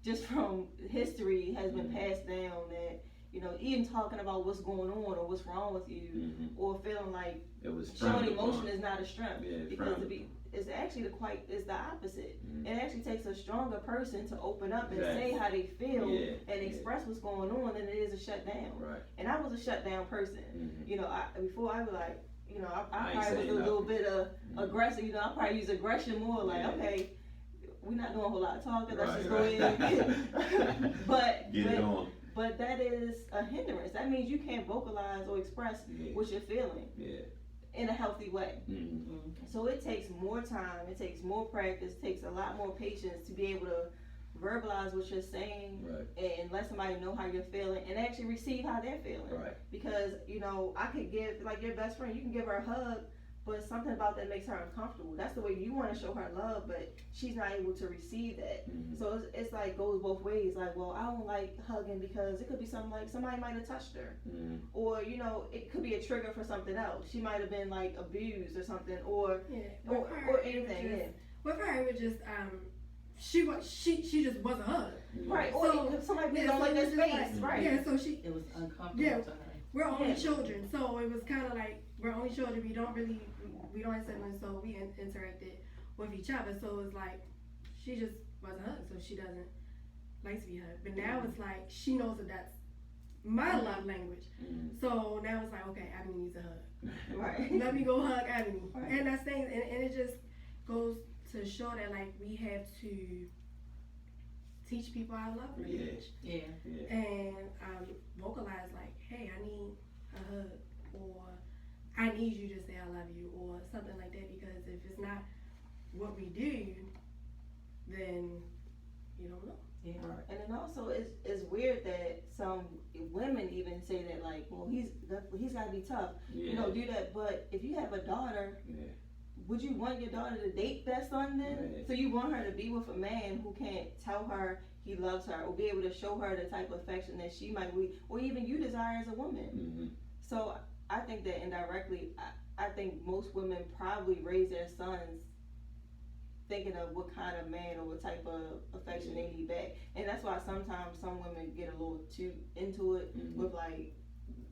just from history has been Mhm. passed down that, you know, even talking about what's going on or what's wrong with you Mhm. or feeling like It was showing frowned emotion upon. is not a strength. Yeah, it's Because frowned to be it's actually it's the opposite. Mhm. It actually takes a stronger person to open up and Exactly. say how they feel Yeah, and yeah. express what's going on than it is a shutdown. Right. And I was a shutdown person. Mhm. You know, before I was like, you know, I I ain't probably was saying a little nothing. bit of Mhm. aggressive. You know, I probably use aggression more. Like, Yeah. okay, we're not doing a whole lot of talking. Let's Right, just go right. in. but Get it on. but that is a hindrance. That means you can't vocalize or express Yeah. what you're feeling Yeah. in a healthy way. Mhm. So it takes more time, it takes more practice, it takes a lot more patience to be able to verbalize what you're saying Right. and let somebody know how you're feeling and actually receive how they're feeling. Right. Because, you know, I could give, like your best friend, you can give her a hug, but something about that makes her uncomfortable. That's the way you want to show her love, but she's not able to receive that. Mhm. So it's like goes both ways. Like, well, I don't like hugging because it could be something like somebody might have touched her. Mhm. Or, you know, it could be a trigger for something else. She might have been like abused or something, or Yeah. or, With her, or it was anything. just- Yeah. With her, it was just she just was a hug. Right. So- Or somebody Yeah, don't so like it that was just space. like- Right. Yeah, so she It was uncomfortable Yeah. to her. we're only Yeah. children, so it was kind of like we're only children. We don't have siblings, so we interacted with each other. So it was like she just was a hug, so she doesn't like to be hugged. But now it's like she knows that that's my love language. Mhm. So now it's like, okay, Ebony needs a hug. Right. Let me go hug Ebony. Right. And that's things, and it just goes to show that like we have to teach people our love Yeah. language Yeah. Yeah. and vocalize like, hey, I need a hug, or I need you to say I love you, or something like that. Because if it's not what we do, then you don't know. Yeah. Right. And then also it's weird that some women even say that like, well, he's got to be tough, Yeah. you know, do that. But if you have a daughter, Yeah. would you want your daughter to date that son then? Right. So you want her to be with a man who can't tell her he loves her or be able to show her the type of affection that she might be, or even you desire as a woman. Mhm. So I think that indirectly, I think most women probably raise their sons thinking of what kind of man or what type of affection they need back. And that's why sometimes some women get a little too into it Mhm. with like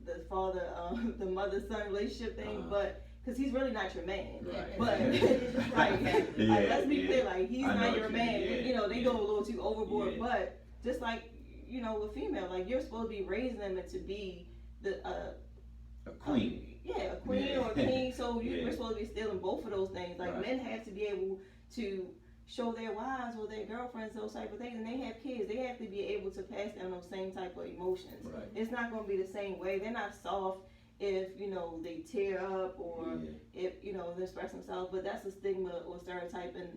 the father, the mother-son relationship thing, Uh-huh. but because he's really not your man. Right. But like, Yeah, let's be yeah. clear, like he's I know not what your you man. mean, yeah, You know, they yeah. go a little too overboard. Yeah. But just like, you know, with female, like you're supposed to be raising them to be the A queen. yeah, a queen Yeah. or a king. So Yeah. we're supposed to be stealing both of those things. Like Right. men have to be able to show their wives or their girlfriends those type of things, and they have kids. They have to be able to pass down those same type of emotions. Right. It's not going to be the same way. They're not soft if you know they tear up or Yeah. if you know they express themselves. But that's a stigma or stereotype in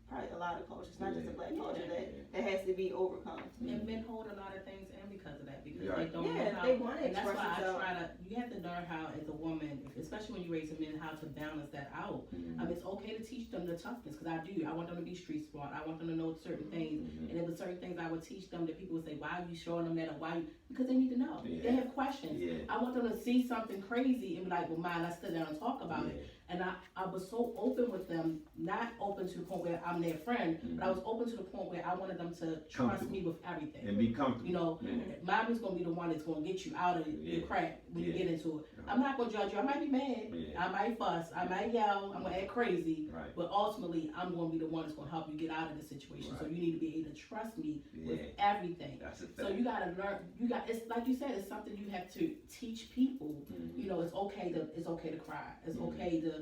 probably a lot of cultures, not just the black culture, that has to be overcome. And men hold a lot of things in because of that, because Right. they don't Yeah, know how. they want to And that's express why I themselves. try to. You have to learn how, as a woman, especially when you're raising men, how to balance that out. Mhm. It's okay to teach them the toughness, because I do. I want them to be street smart. I want them to know certain things. Mhm. And there were certain things I would teach them that people would say, "Why are you showing them that?" Or why? Because they need to know. Yeah. They have questions. Yeah. I want them to see something crazy and be like, "Well, mine, let's sit down and talk about it." And I was so open with them, not open to the point where I'm their friend, but I was open to the point where I wanted them to trust me with everything. And be comfortable. You know, Yeah. mommy's gonna be the one that's gonna get you out of the Yeah. crack when you Yeah. get into it. I'm not gonna judge you. I might be mad. Yeah. I might fuss. I might yell. I'm gonna act crazy. Right. But ultimately, I'm gonna be the one that's gonna help you get out of the situation. So Right. you need to be able to trust me with Yeah. everything. That's a fact. So you gotta learn. It's like you said. It's something you have to teach people. Mhm. You know, it's okay to cry. It's Mhm. okay to,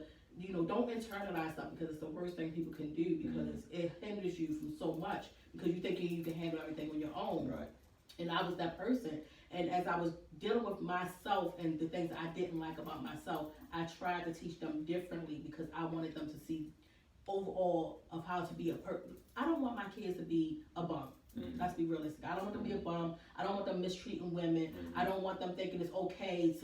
don't internalize something, because it's the worst thing people can do, because it hinders you from so much, because you think you can handle everything on your own. Right. And I was that person. And as I was dealing with myself and the things I didn't like about myself, I tried to teach them differently, because I wanted them to see overall of how to be I don't want my kids to be a bum. Let's be realistic. I don't want them to be a bum. I don't want them mistreating women. I don't want them thinking it's okay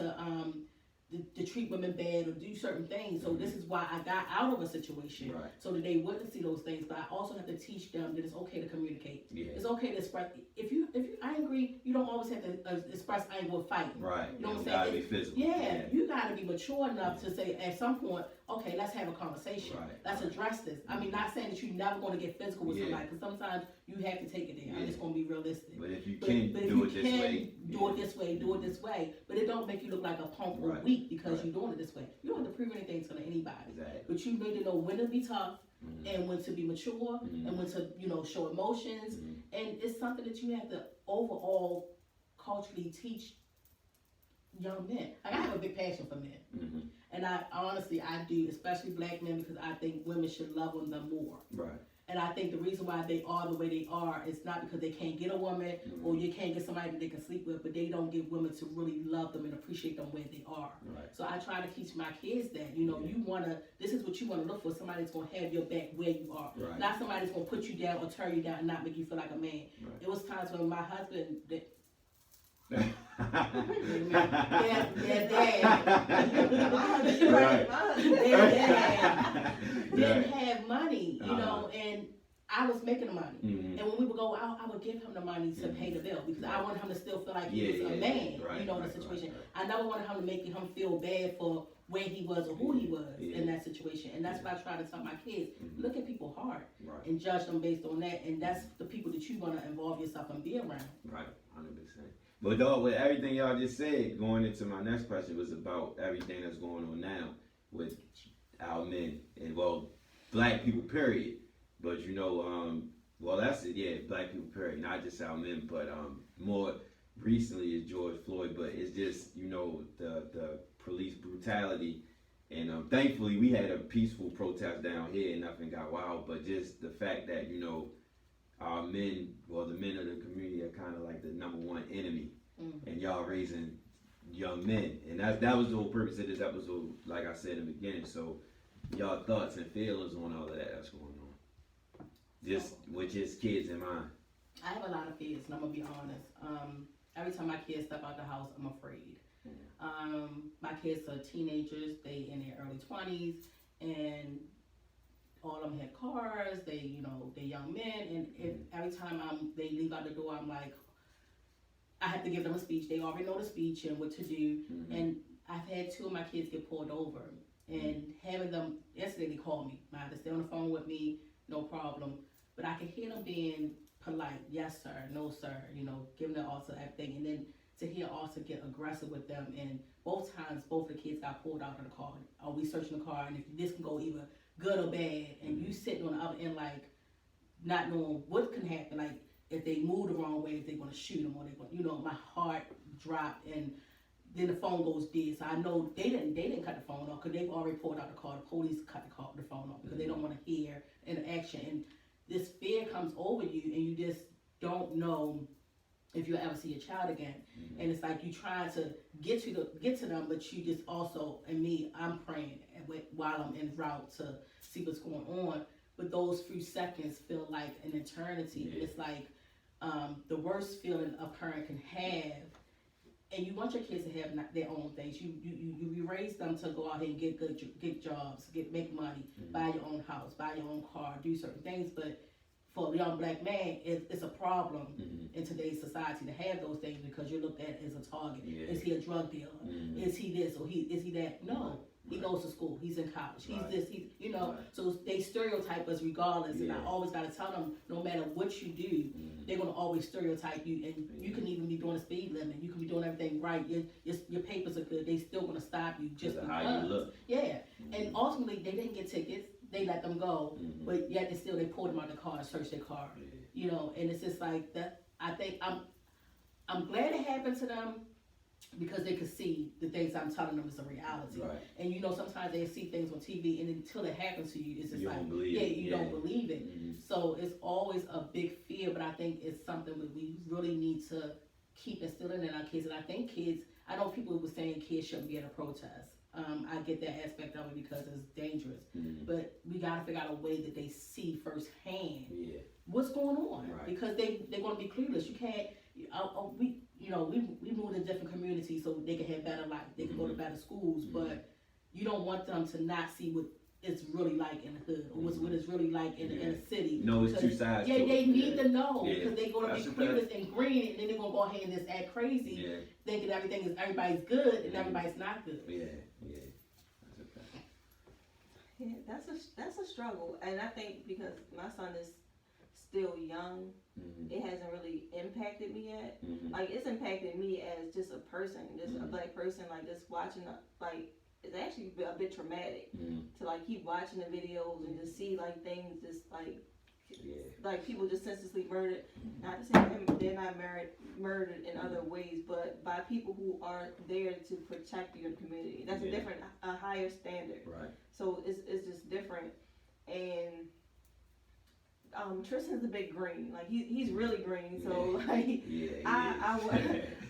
to treat women bad or do certain things. So this is why I got out of a situation, Right. so that they wouldn't see those things. But I also have to teach them that it's okay to communicate. Yeah. It's okay to express. If you angry, you don't always have to express anger with fighting. Right. You know what I'm gotta saying? be physical. Yeah, you gotta be mature enough to say at some point, okay, let's have a conversation. Right. Let's address this. I mean, not saying that you're never gonna get physical with Yeah. somebody, because sometimes you have to take it there. I'm Yeah. just gonna be realistic. But if you But can if do you it this can way, do it this way, do it this way. But it don't make you look like a punk or Right. weak because Right. you're doing it this way. You don't have to prove anything to anybody. Exactly. But you need to know when to be tough and when to be mature Mhm. and when to, show emotions. Mhm. And it's something that you have to overall culturally teach young men. Like, I have a big passion for men. Mhm. And I honestly do, especially black men, because I think women should love on them more. Right. And I think the reason why they are the way they are is not because they can't get a woman or you can't get somebody that they can sleep with, but they don't get women to really love them and appreciate them where they are. Right. So I try to teach my kids that, you this is what you want to look for, somebody that's going to have your back where you are. Right. Not somebody that's going to put you down or tear you down and not make you feel like a man. Right. It was times when my husband, Right. didn't have money, Uh-huh. and I was making the money. Mhm. And when we would go out, I would give him the money to pay the bill because I wanted him to still feel like he was a man, Right, in the right, situation. right. I never wanted him to make him feel bad for where he was or who he was Yeah. in that situation. And that's why I try to tell my kids, look at people hard Right. and judge them based on that. And that's the people that you want to involve yourself and be around. Right, 100%. But dog, with everything y'all just said, going into my next question was about everything that's going on now with our men and black people period. But that's it, yeah, black people period, not just our men, but more recently is George Floyd. But it's just the police brutality, and thankfully we had a peaceful protest down here and nothing got wild. But just the fact that our men, the men of the community are kind of like the number one enemy, and y'all raising young men, and that was the whole purpose of this episode, like I said in the beginning. So y'all thoughts and feelings on all of that's going on, just with just kids in mind. I have a lot of fears, and I'm gonna be honest. Every time my kids step out the house, I'm afraid. My kids are teenagers; they in their early 20s, and all of them have cars. They're young men, and every time they leave out the door, I'm like, I have to give them a speech. They already know the speech and what to do. And I've had 2 of my kids get pulled over, and having them yesterday, they called me. I had to stay on the phone with me, no problem. But I could hear them being polite, yes sir, no sir, giving the officer everything, and then to hear officer get aggressive with them. And both times, both of the kids got pulled out of the car. Are we searching the car? And if this can go either good or bad, and you sitting on the other end like not knowing what can happen, like if they move the wrong way, if they're gonna shoot them or they're gonna, my heart dropped, and then the phone goes dead. So I know they didn't cut the phone off because they've already pulled out the car. The police cut the phone off because they don't want to hear interaction. And this fear comes over you, and you just don't know if you'll ever see your child again. And it's like you trying to get to them, but you just also, and me, I'm praying while I'm en route to see what's going on. But those few seconds feel like an eternity. Yeah. It's like the worst feeling a parent can have. And you want your kids to have their own things. You raise them to go out here and get jobs, make money, buy your own house, buy your own car, do certain things. But for a young black man, it's a problem in today's society to have those things because you're looked at as a target. Yeah. Is he a drug dealer? Is he this or is he that? No. He goes to school. He's in college. He's this. So they stereotype us regardless. And I always got to tell them, no matter what you do, they're gonna always stereotype you. And you can even be doing a speed limit. You can be doing everything right. Your papers are good. They still gonna stop you just because. How you look. Yeah. And ultimately, they didn't get tickets. They let them go, but yet they pulled them out of the car and searched their car. And it's just like that. I think I'm glad it happened to them, because they could see the things I'm telling them is a reality. Right. And sometimes they see things on TV, and until it happens to you, it's just You like, don't believe you don't believe it. So it's always a big fear, but I think it's something that we really need to keep instilling in our kids. And I think I know people were saying kids shouldn't be at a protest. I get that aspect of it because it's dangerous. Mhm. But we gotta figure out a way that they see firsthand Yeah. what's going on, Right. because they're gonna be clueless. You can't. We moved in different communities so they can have better life. They can go to better schools, but you don't want them to not see what it's really like in the hood or what it's really like in the city. No, it's two sides. Yeah, to they it. need to know Yeah. because they're gonna That's be a clueless and green, and then they're gonna go ahead and just act crazy, Yeah. thinking everybody's good and everybody's not good. Yeah. Yeah. That's a fact. Yeah, that's a struggle, and I think because my son is still young, Mhm. it hasn't really impacted me yet. Mhm. Like it's impacted me as just a person, just a Mhm. black person, like just watching, like it's actually a bit traumatic Mhm. to like keep watching the videos and just see like things just Yeah. like people just senselessly murdered. Not to say they're not murdered in other ways, but by people who are there to protect your community. That's Yeah. a higher standard. Right. So it's just different. And Tristan's a bit green. Like he's really green. So like Yeah.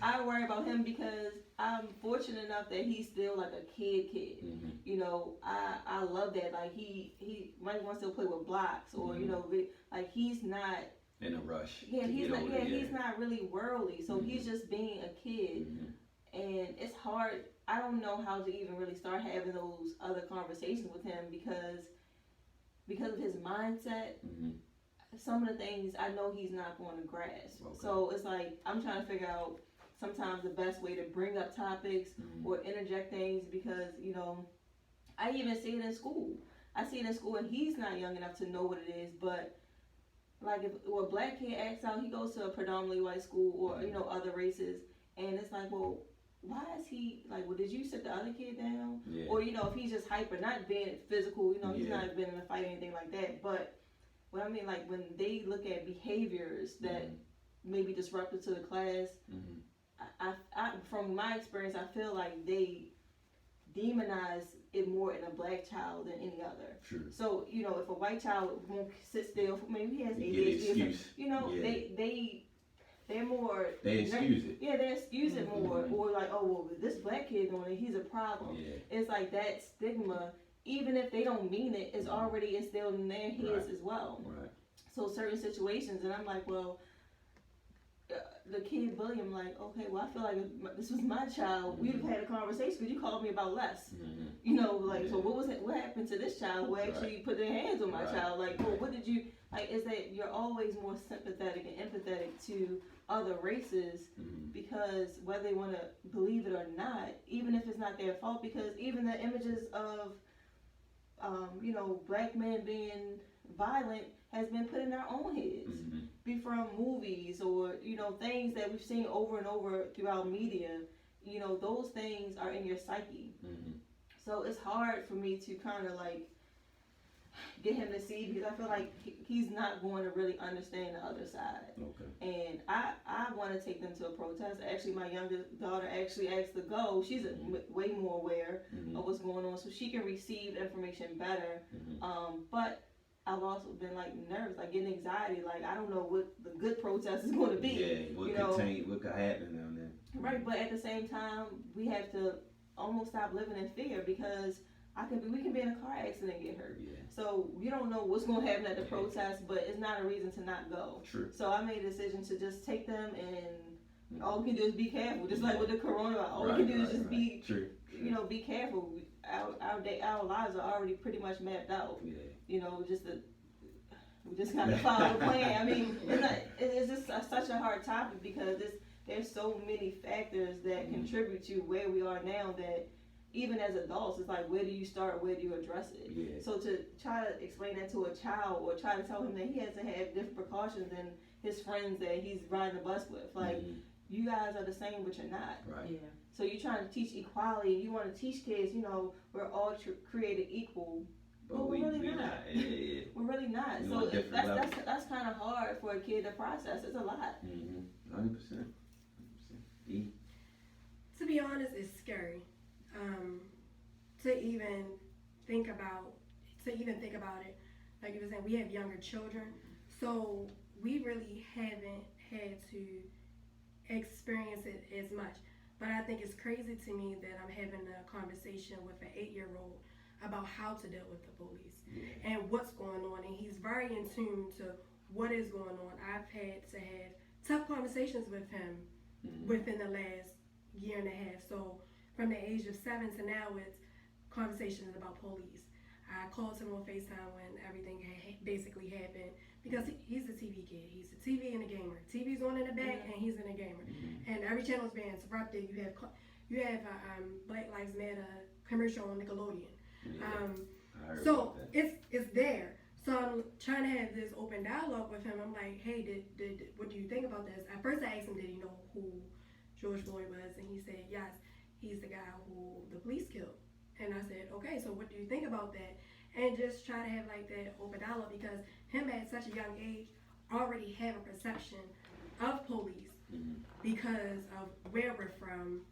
I worry about him because I'm fortunate enough that he's still like a kid. Mhm. You know, I love that. Like he might want to still play with blocks or you know, like he's not In a rush. yeah, to he's get not. older, Yeah, he's not really worldly. So Mhm. he's just being a kid, Mhm. and it's hard. I don't know how to even really start having those other conversations with him because of his mindset. Mhm. Some of the things I know he's not going to grasp. Okay. So it's like I'm trying to figure out sometimes the best way to bring up topics Mhm. or interject things because you know I even see it in school. I see it in school, and he's not young enough to know what it is, but. Like if a black kid acts out, he goes to a predominantly white school or you know other races, and it's like, well, why is he like? Well, did you sit the other kid down? Yeah. Or you know, if he's just hyper, not being physical, you know, he's Yeah. not been in a fight or anything like that. But what I mean, like when they look at behaviors that may be disruptive to the class, Mhm. I from my experience, I feel like they demonize it more in a black child than any other. True. So, you know, if a white child won't sit still, maybe he has You get an ADHD or something, excuse. you know, Yeah. they're more, They excuse it. yeah, they excuse it more, Mhm. or like, oh, well, this black kid doing it, he's a problem. Yeah. It's like that stigma, even if they don't mean it, is already instilled in their heads Right. as well. Right. So certain situations, and I'm like, well, the kid bully, I'm like, okay, well, I feel like if this was my child, we'd have had a conversation because you called me about less. Mhm. You know, like, so Yeah. what happened to this child who actually put their hands on my Right. child? Like, well, what did you, like, is that you're always more sympathetic and empathetic to other races Mhm. because whether they want to believe it or not, even if it's not their fault, because even the images of, you know, black men being violent has been put in our own heads. Mhm. Be from movies or, you know, things that we've seen over and over throughout media, you know, those things are in your psyche. Mhm. So it's hard for me to kind of like get him to see because I feel like he's not going to really understand the other side. Okay. And I want to take them to a protest. Actually, my youngest daughter actually asked to go. She's way more aware Mhm. of what's going on so she can receive information better. Mhm. But I've also been like nervous, like getting anxiety, like I don't know what the good protest is going to be. Yeah. What you could know? what could happen down there? Right, but at the same time, we have to almost stop living in fear because we can be in a car accident and get hurt. Yeah. So you don't know what's going to happen at the protest, but it's not a reason to not go. True. So I made a decision to just take them, and all we can do is be careful. Just like with the coronavirus, all we can do is just be, True. you know, be careful. Our lives are already pretty much mapped out. Yeah. You know, we just gotta follow the plan. I mean, it's just such a hard topic because there's so many factors that contribute to where we are now that even as adults, it's like, where do you start? Where do you address it? Yeah. So to try to explain that to a child or try to tell him that he has to have different precautions than his friends that he's riding the bus with, like, Mhm. you guys are the same, but you're not. Right. Yeah. So you're trying to teach equality. You want to teach kids, you know, we're all created equal. But we're really we not. Yeah. We're really not. We So want different levels. that's kind of hard for a kid to process. It's a lot. Mhm. 100%. E. To be honest, it's scary. To even think about it. Like you were saying, we have younger children, so we really haven't had to experience it as much. But I think it's crazy to me that I'm having a conversation with an 8-year-old about how to deal with the police and what's going on. And he's very in tune to what is going on. I've had to have tough conversations with him within the last year and a half. So from the age of 7 to now, it's conversations about police. I called him on FaceTime when everything basically happened because he's a TV kid. He's a TV and a gamer. TV's on in the back and he's in a gamer. And every channel's being interrupted. You have a Black Lives Matter commercial on Nickelodeon. So it's there. So I'm trying to have this open dialogue with him. I'm like, hey, what do you think about this? At first I asked him, did he know who George Floyd was? And he said, yes, he's the guy who the police killed. And I said, okay, so what do you think about that? And just try to have like that open dialogue because him at such a young age already have a perception of police because of where we're from,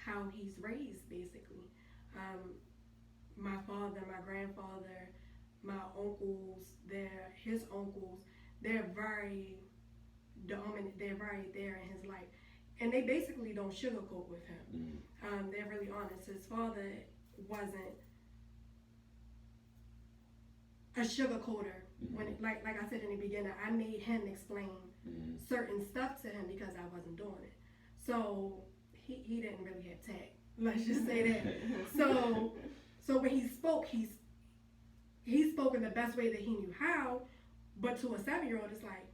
how he's raised basically. My father, my grandfather, my uncles, his uncles, they're very dominant, they're very there in his life. And they basically don't sugarcoat with him. They're really honest. His father wasn't a sugarcoater. When like I said in the beginning, I made him explain certain stuff to him because I wasn't doing it. So he didn't really have tact. Let's just say that. So when he spoke, he spoke in the best way that he knew how. But to a 7-year-old, it's like,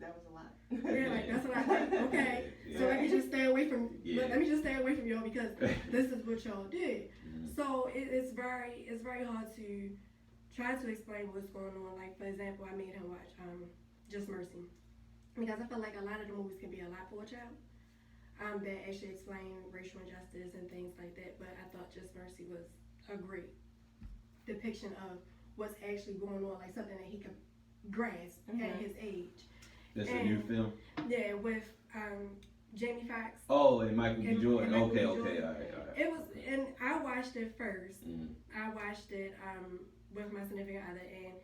that was a lot. Yeah, like that's what I think. Okay, so let me just stay away from y'all because this is what y'all did. So it's very hard to try to explain what's going on. Like for example, I made him watch Just Mercy because I feel like a lot of the movies can be a lot for a child. That actually explain racial injustice and things like that. But I thought Just Mercy was a great depiction of what's actually going on, like something that he could grasp at his age. That's a new film? Yeah, with Jamie Foxx. Oh, and Michael B. Jordan. Michael B. Okay, Jordan. all right. It was, and I watched it first. I watched it with my significant other, and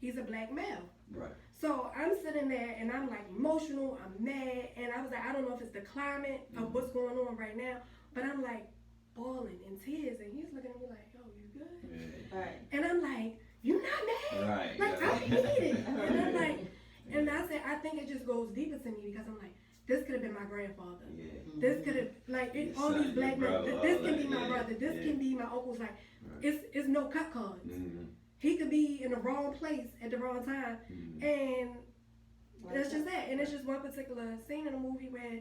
he's a black male. Right. So I'm sitting there, and I'm like emotional, I'm mad, and I was like, I don't know if it's the climate of what's going on right now, but I'm like bawling in tears, and he's looking at me like, yo, you good? Yeah. Right. And I'm like, you not mad? Right. Like, I hate it. And I'm like, and I said, I think it just goes deeper to me because I'm like, this could have been my grandfather. Yeah. This could have, like, all son, these black your men, brother, this all can that, be my yeah, brother, this yeah. can be my uncle's, like, Right. it's no cut cards. He could be in the wrong place at the wrong time, and that's just that. And it's just one particular scene in the movie where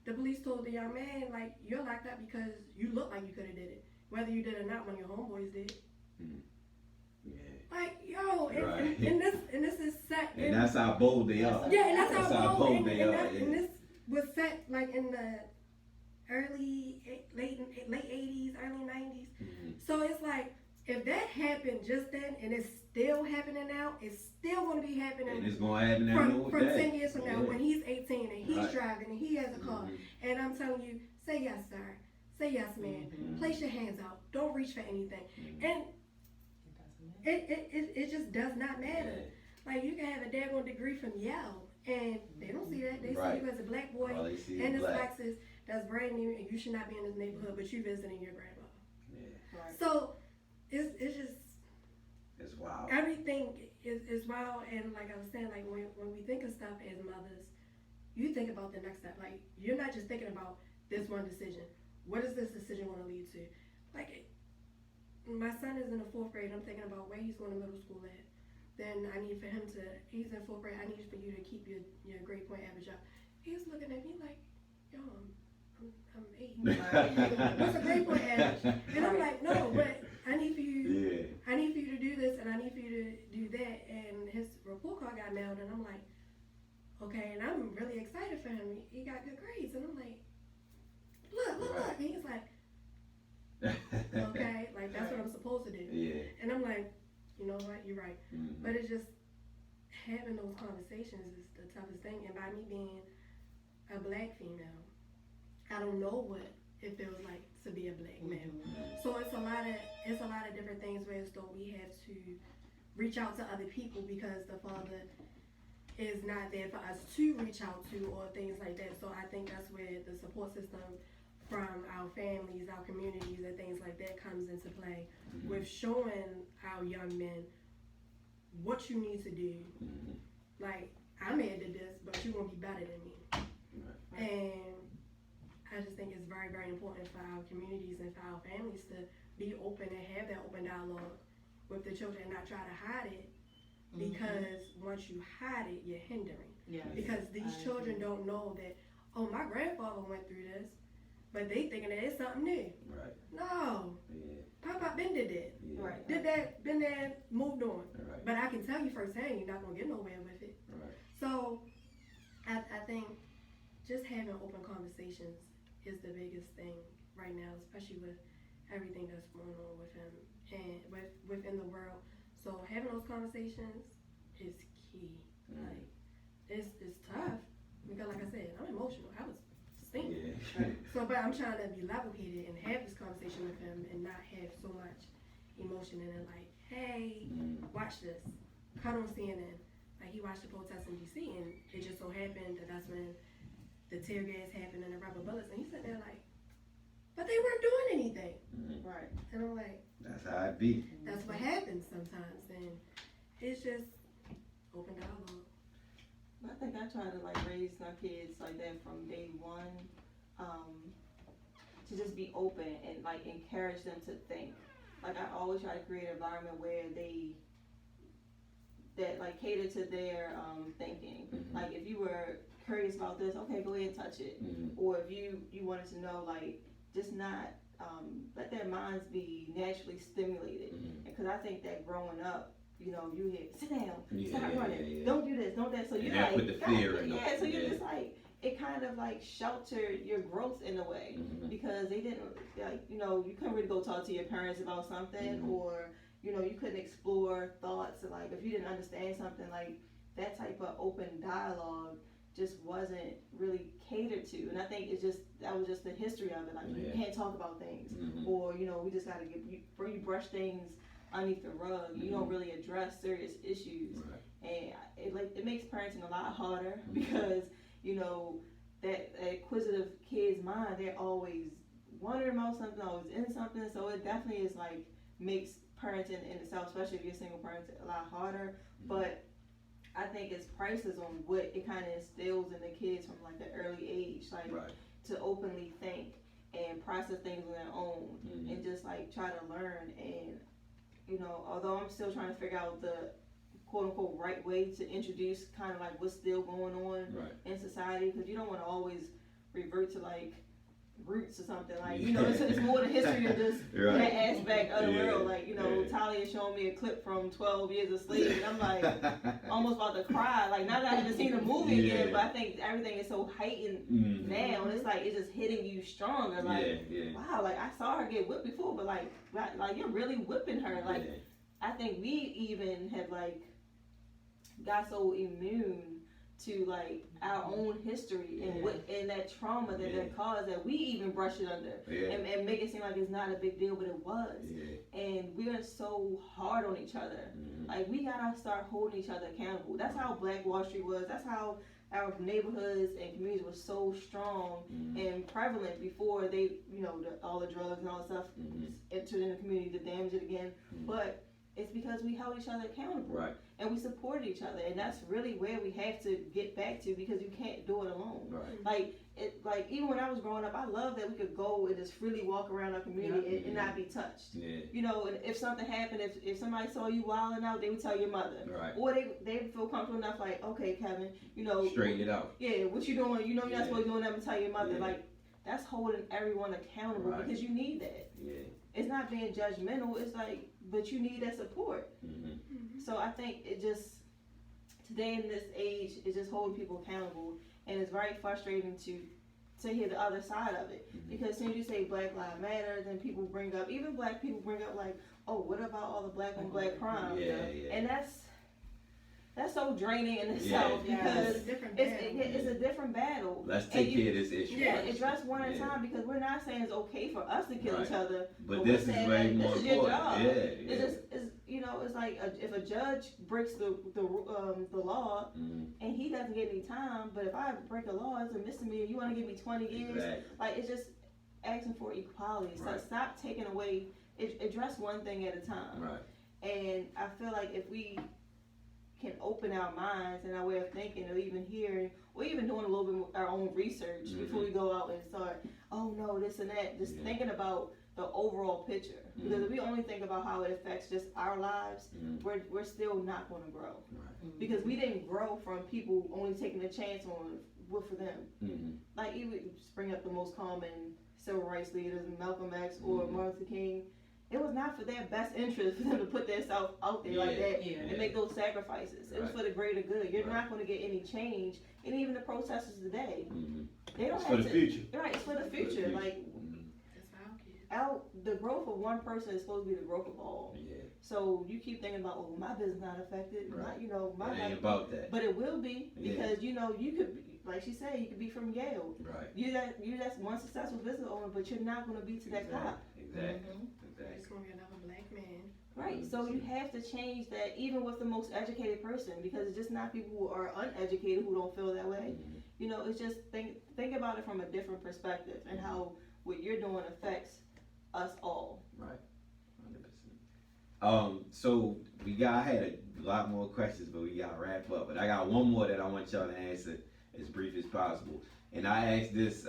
the police told the young man, like, you're locked up because you look like you could have did it. Whether you did or not, one of your homeboys did. Yeah. Like, yo, Right. and this is set. And that's how bold they are. Yeah, and that's how bold they are. And this was set like in the late 80s, early 90s. So it's like, if that happened just then and it's still happening now, it's still going to be happening. And it's going to happen from day. 10 years from now when he's 18 and he's Right. driving and he has a car. And I'm telling you, say yes, sir. Say yes, man. Place your hands out. Don't reach for anything. And it just does not matter. Like, you can have a daggone degree from Yale, and they don't see that. They see you as a black boy All they see and is this black. Lexus that's brand new, and you should not be in this neighborhood, but you visiting your grandma. Yeah. Right. So it's just It's wild. everything is wild. And like I was saying, like when we think of stuff as mothers, you think about the next step. Like, you're not just thinking about this one decision. What is this decision going to lead to? Like, my son is in the 4th grade. I'm thinking about where he's going to middle school at. Then I need for him to, he's in 4th grade, I need for you to keep your grade point average up. He's looking at me like, yo, I'm 8. What's a grade point average? And I'm like, no, but I need for you, I need for you to do this, and I need for you to do that. And his report card got mailed, and I'm like, okay, and I'm really excited for him. He got good grades, and I'm like, look. And he's like, okay, like that's what I'm supposed to do. Yeah. And I'm like, you know what, you're right. But it's just having those conversations is the toughest thing. And by me being a black female, I don't know what it feels like to be a black male. So it's a lot of different things where as though we have to reach out to other people because the father is not there for us to reach out to or things like that. So I think that's where the support system from our families, our communities, and things like that comes into play with showing our young men what you need to do. Like, I may have did this, but you won't be better than me. And I just think it's very, very important for our communities and for our families to be open and have that open dialogue with the children and not try to hide it. Because once you hide it, you're hindering. Yes. Because these children don't know that, oh, my grandfather went through this, but they thinking that it's something new. Right. No. Yeah. Papa been did that. Yeah. Right. Did that, been there, moved on. Right. But I can tell you firsthand, you're not gonna get nowhere with it. Right. So, I think just having open conversations is the biggest thing right now, especially with everything that's going on with him and within the world. So having those conversations is key. Like, it's tough because, like I said, I'm emotional. I was stinking. Yeah. So, but I'm trying to be level-headed and have this conversation with him and not have so much emotion in it. Like, hey, watch this. Cut on CNN. Like, he watched the protest in D.C. and it just so happened that that's when the tear gas happened and the rubber bullets. And he sat there like, but they weren't doing anything. Right. And I'm like, That's how it be. that's what happens sometimes. And it's just open dialogue. I think I try to like raise my kids like that from day one, to just be open and like encourage them to think. Like I always try to create an environment where that like cater to their thinking. Like if you were curious about this, okay, go ahead and touch it. Or if you wanted to know, like just not let their minds be naturally stimulated. Because I think that growing up, you know, you hear, sit down, stop running, don't do this, don't that. So you like, put the fear in them. yeah, so you just like, it kind of like sheltered your growth in a way. Because they didn't, like, you know, you couldn't really go talk to your parents about something, or, you know, you couldn't explore thoughts, and like, if you didn't understand something, like, that type of open dialogue just wasn't really catered to. And I think it's just, that was just the history of it. Like, you can't talk about things, or, you know, we just gotta before you brush things underneath the rug, you don't really address serious issues. And it makes parenting a lot harder because, you know, that inquisitive kid's mind, they're always wondering about something, always in something. So it definitely is like, makes parenting in itself, especially if you're a single parent, a lot harder. But I think it's priceless on what it kind of instills in the kids from like the early age, like to openly think and process things on their own, and just like try to learn. And you know, although I'm still trying to figure out the quote unquote right way to introduce kind of like what's still going on in society, because you don't want to always revert to like roots or something, like, you know, it's more the history of just that aspect of the world. Like, you know, Talia showing me a clip from 12 Years a Slave, and I'm like almost about to cry. Like, not that I haven't seen the movie again, but I think everything is so heightened now, and it's like it's just hitting you stronger. Like, wow, like I saw her get whipped before, but like you're really whipping her. Like, I think we even have like got so immune to like our own history and what and that trauma that caused, that we even brush it under and make it seem like it's not a big deal, but it was. And we are so hard on each other. Like, we gotta start holding each other accountable. That's how Black Wall Street was. That's how our neighborhoods and communities were so strong and prevalent before they, you know, all the drugs and all that stuff entered in the community to damage it again. But it's because we held each other accountable. And we supported each other, and that's really where we have to get back to, because you can't do it alone. Like even when I was growing up, I loved that we could go and just freely walk around our community and not be touched. You know, and if something happened, if somebody saw you wilding out, they would tell your mother. Or they would feel comfortable enough, like, okay, Kevin, you know, straighten it out. What you doing? You know, you're not supposed to do that, and tell your mother. Like, that's holding everyone accountable, because you need that. It's not being judgmental. It's like, but you need that support. So I think it just, today in this age, it's just holding people accountable, and it's very frustrating to hear the other side of it. Because as soon as you say Black Lives Matter, then people bring up, even black people bring up like, oh, what about all the black on black crime? And that's so draining in itself, because it's a different battle. Let's take care of this issue. Address one at a time, because we're not saying it's okay for us to kill each other, but this is way more important. It's you know, it's like if a judge breaks the law and he doesn't get any time, but if I break a law, it's a misdemeanor. You want to give me 20 years? Exactly. Like, it's just asking for equality. It's Right. like, stop taking away. Address one thing at a time. Right. And I feel like if we can open our minds and our way of thinking, or even hearing, or even doing a little bit more our own research before we go out and start, oh no, this and that, just thinking about the overall picture. Because if we only think about how it affects just our lives, we're still not going to grow. Right. Because we didn't grow from people only taking a chance on what for them. Like, even bring up the most common civil rights leaders, Malcolm X or Martin Luther King. It was not for their best interest for them to put themselves out there like that and make those sacrifices. It was for the greater good. You're not going to get any change. And even the protesters today, they don't It's have for the future. Right, it's for the future. Like, That's for our kids. the growth of one person is supposed to be the growth of all. Yeah. So you keep thinking about, oh, my business not affected. Right. My It ain't about that. but it will be, Yeah. because you could be, like she said, you could be from Yale. Right. You that's one successful business owner, but you're not going to be to that top. Exactly. It's gonna be another black man. Right. So you have to change that, even with the most educated person, because it's just not people who are uneducated who don't feel that way. You know, it's just think about it from a different perspective and how what you're doing affects us all. Right. 100%. So I had a lot more questions, but we gotta wrap up. But I got one more that I want y'all to answer as brief as possible. And I asked this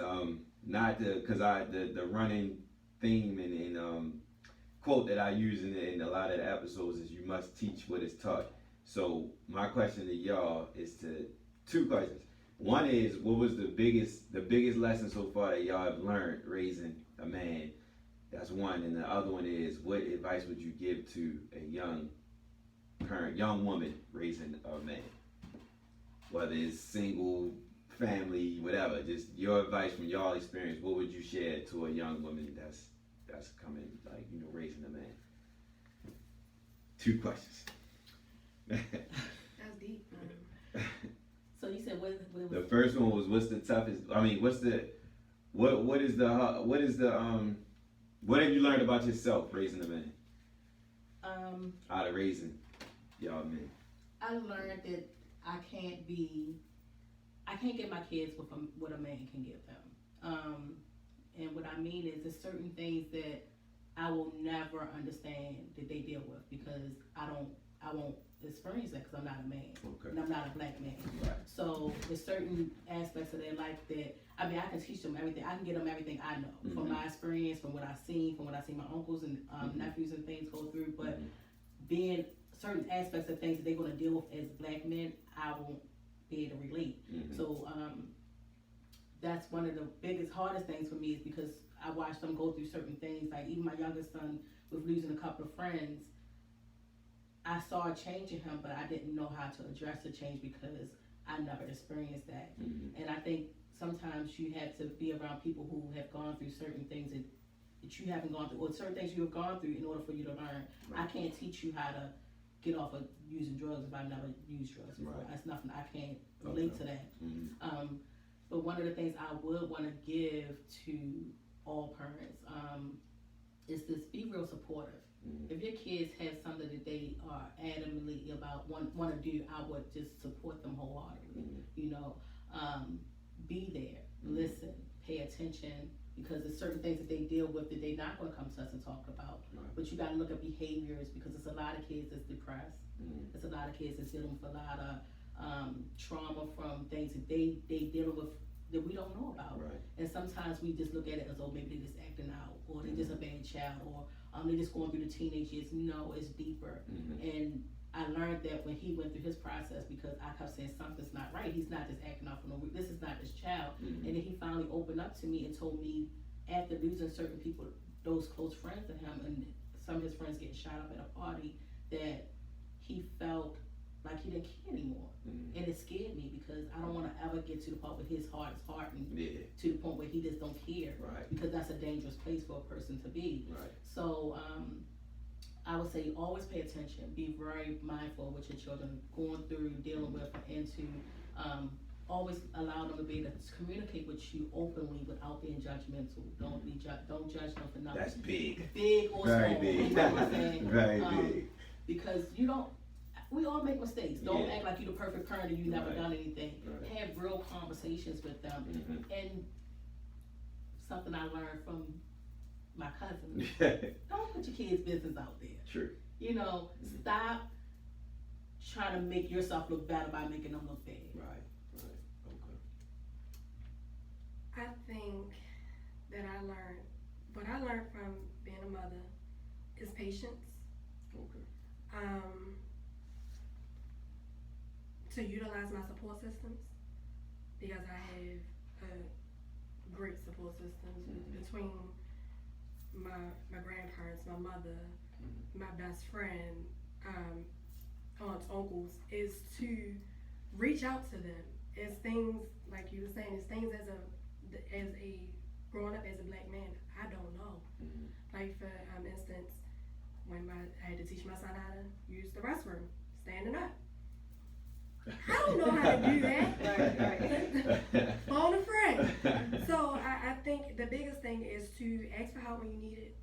not to, because the running theme and quote that I use in a lot of the episodes is, you must teach what is taught. So my question to y'all is two questions. One is, what was the biggest lesson so far that y'all have learned raising a man? That's one. And the other one is, what advice would you give to a young woman raising a man? Whether it's single, family, whatever, just your advice from y'all experience. What would you share to a young woman that's coming, like, raising a man? Two questions. That's deep. So you said what was The first one was, what's the toughest? I mean, what have you learned about yourself raising a man? Out of raising y'all men. I learned that I can't get my kids what a man can give them. And what I mean is, there's certain things that I will never understand that they deal with, because I won't experience that, because I'm not a man. Okay. And I'm not a black man. Right. So there's certain aspects of their life that, I mean, I can teach them everything. I can get them everything I know from my experience, from what I've seen, from what I see my uncles and nephews and things go through. But being certain aspects of things that they're going to deal with as black men, I won't be able to relate. So that's one of the biggest, hardest things for me, is because I watched them go through certain things. Like, even my youngest son, with losing a couple of friends, I saw a change in him, but I didn't know how to address the change because I never experienced that. And I think sometimes you have to be around people who have gone through certain things that you haven't gone through, or certain things you have gone through, in order for you to learn. Right. I can't teach you how to get off of using drugs if I've never used drugs before. Right. That's nothing. I can't relate to that. But one of the things I would want to give to all parents is this: be real supportive. If your kids have something that they are adamantly about, want to do, I would just support them wholeheartedly. Be there, listen, pay attention, because there's certain things that they deal with that they're not going to come to us and talk about. Right. But you got to look at behaviors, because there's a lot of kids that's depressed. There's a lot of kids that's dealing with a lot of trauma from things that they dealing with that we don't know about. Right. And sometimes we just look at it as, oh, maybe they're just acting out, or they're just a bad child, or they're just going through the teenage years. No, it's deeper. And I learned that when he went through his process, because I kept saying something's not right. He's not just acting out for no reason. This is not his child. And then he finally opened up to me and told me, after losing certain people, those close friends to him, and some of his friends getting shot up at a party, that he felt like he didn't care anymore. And it scared me, because I don't want to ever get to the point where his heart is hardened to the point where he just don't care. Right. Because that's a dangerous place for a person to be. Right. So I would say, always pay attention. Be very mindful of what your children are going through, dealing with, and to always allow them to be able to communicate with you openly without being judgmental. Don't judge them for nothing. That's big. Big or Very small. big. You know what I'm saying? Very big. because we all make mistakes. Don't Yeah. act like you're the perfect parent and you never Right. done anything. Right. Have real conversations with them. Mhm. And something I learned from my cousin, don't put your kids' business out there. True. You know, stop trying to make yourself look better by making them look bad. Right. Okay. I think that what I learned from being a mother is patience. Okay. To utilize my support systems, because I have a great support systems between my grandparents, my mother, my best friend, aunts, uncles, is to reach out to them. It's things like you were saying. It's things as a growing up as a black man, I don't know. Like for instance, when I had to teach my son how to use the restroom standing up. I don't know how to do that. Right. Phone a friend. So I think the biggest thing is to ask for help when you need it,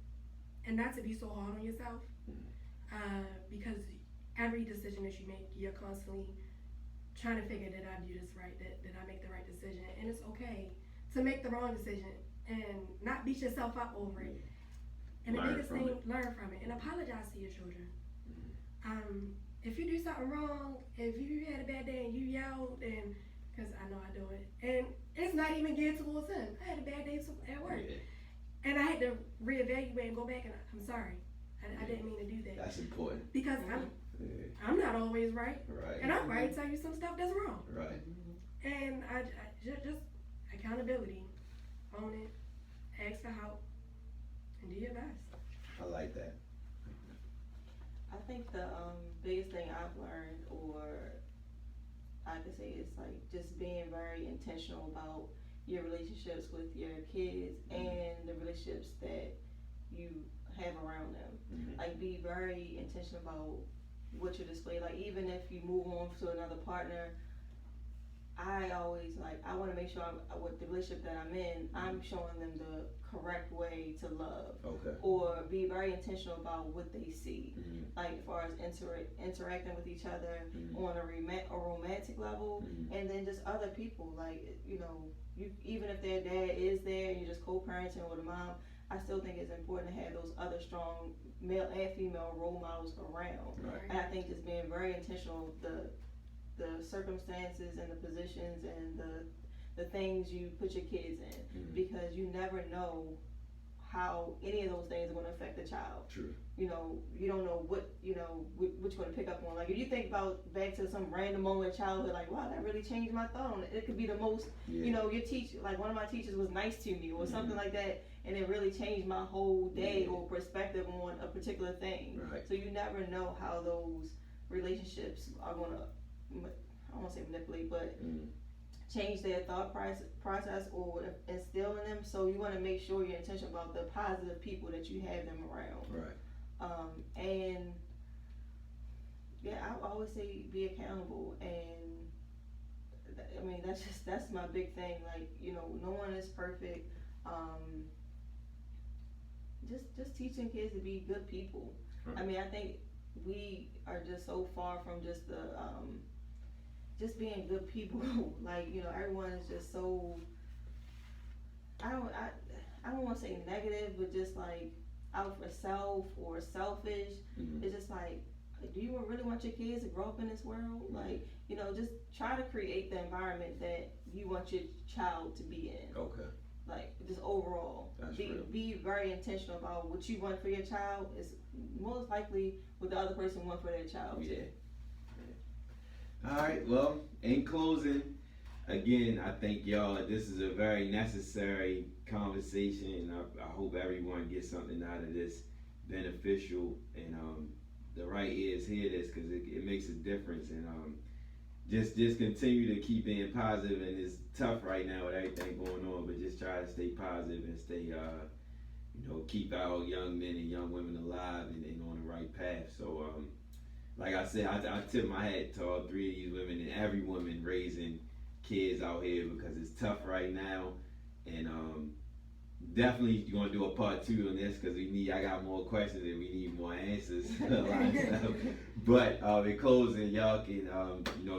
and not to be so hard on yourself. Because every decision that you make, you're constantly trying to figure, did I do this right? Did I make the right decision? And it's okay to make the wrong decision and not beat yourself up over it. And the biggest thing, learn from it and apologize to your children. If you do something wrong, if you had a bad day and you yelled, and because I know I do it, and it's not even geared towards him. I had a bad day at work, and I had to reevaluate and go back and I'm sorry, I didn't mean to do that. That's important. Because I'm not always right, Right. and I'm right to tell you some stuff that's wrong. Right. And I just accountability, own it, ask for help, and do your best. I like that. I think the biggest thing I've learned, or I could say, is like just being very intentional about your relationships with your kids and the relationships that you have around them. Like, be very intentional about what you display. Like, even if you move on to another partner, I always I want to make sure with the relationship that I'm in, I'm showing them the correct way to love. Okay. Or be very intentional about what they see, like as far as interacting with each other on a romantic level, and then just other people. Like, you even if their dad is there and you're just co-parenting with a mom, I still think it's important to have those other strong male and female role models around. Right. And I think just being very intentional, the circumstances and the positions and the things you put your kids in, because you never know how any of those things are going to affect the child. True. You don't know what what you're going to pick up on. Like, if you think about back to some random moment in childhood, like, wow, that really changed my thought on it. It could be the most, your teacher, like one of my teachers was nice to me or something like that, and it really changed my whole day or perspective on a particular thing. Right. So you never know how those relationships are going to, I don't want to say manipulate, but change their thought process or instill in them. So you want to make sure you're intentional about the positive people that you have them around. Right. And yeah, I always say be accountable, and I mean that's my big thing. Like, no one is perfect. Just teaching kids to be good people. Right. I mean, I think we are just so far from just the just being good people. Like, everyone is just so, I don't want to say negative, but just like out for self or selfish. It's just like, do you really want your kids to grow up in this world? Like, just try to create the environment that you want your child to be in. Okay. Like, just overall, That's real. be very intentional about what you want for your child is most likely what the other person wants for their child too. All right, well, in closing, again, I thank y'all. This is a very necessary conversation, and I hope everyone gets something out of this beneficial, and the right ears hear this, because it makes a difference. And just continue to keep being positive, and it's tough right now with everything going on, but just try to stay positive and stay, keep our young men and young women alive and on the right path. So, like I said, I tip my hat to all three of these women and every woman raising kids out here, because it's tough right now, and definitely gonna do a part 2 on this because I got more questions and we need more answers. A lot of stuff. But in closing, y'all can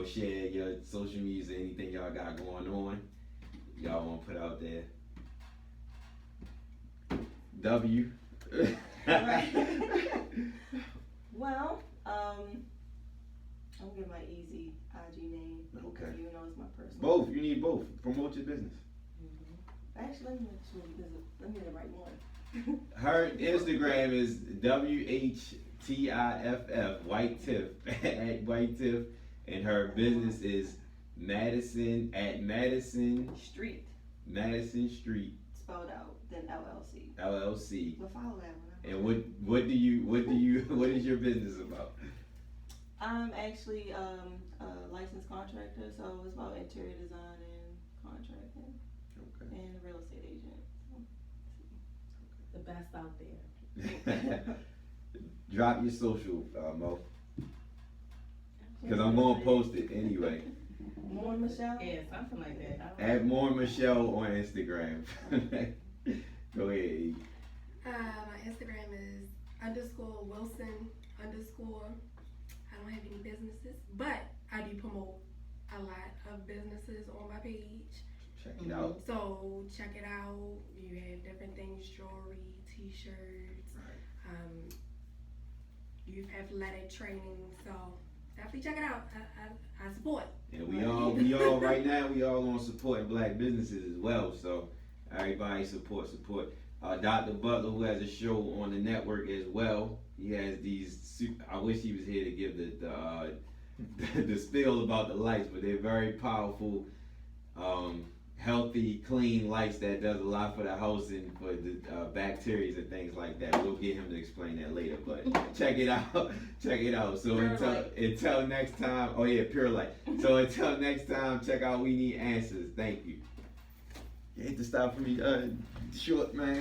share your social media, anything y'all got going on. Y'all want to put out there. W. Right. Well, I'm gonna give my easy IG name. Okay. You know it's my personal. Both. You need both. Promote your business. Actually, let me make sure because let me get the right one. Her Instagram is WHTIFF White Tiff at White Tiff, and her business is Madison Street Street spelled out, then LLC. LLC. But follow that one. And what is your business about? I'm actually a licensed contractor, so it's about interior design and contracting Okay. and a real estate agent. The best out there. Drop your social, Mo, because I'm gonna post it anyway. More Michelle. Yeah, something like that. Add more Michelle on Instagram. Go ahead. E. My Instagram is _Wilson_. I don't have any businesses, but I do promote a lot of businesses on my page. Check it out. So check it out. You have different things: jewelry, T-shirts. You have athletic training. So definitely check it out. I support. And we all right now, we all on supporting black businesses as well. So everybody support. Dr. Butler, who has a show on the network as well. He has these. I wish he was here to give the spiel about the lights, but they're very powerful, healthy, clean lights that does a lot for the house and for the bacteria and things like that. We'll get him to explain that later, but check it out. So until next time, oh yeah, Pure Light. So until next time, check out We Need Answers. Thank you. You hate to stop for me, short man.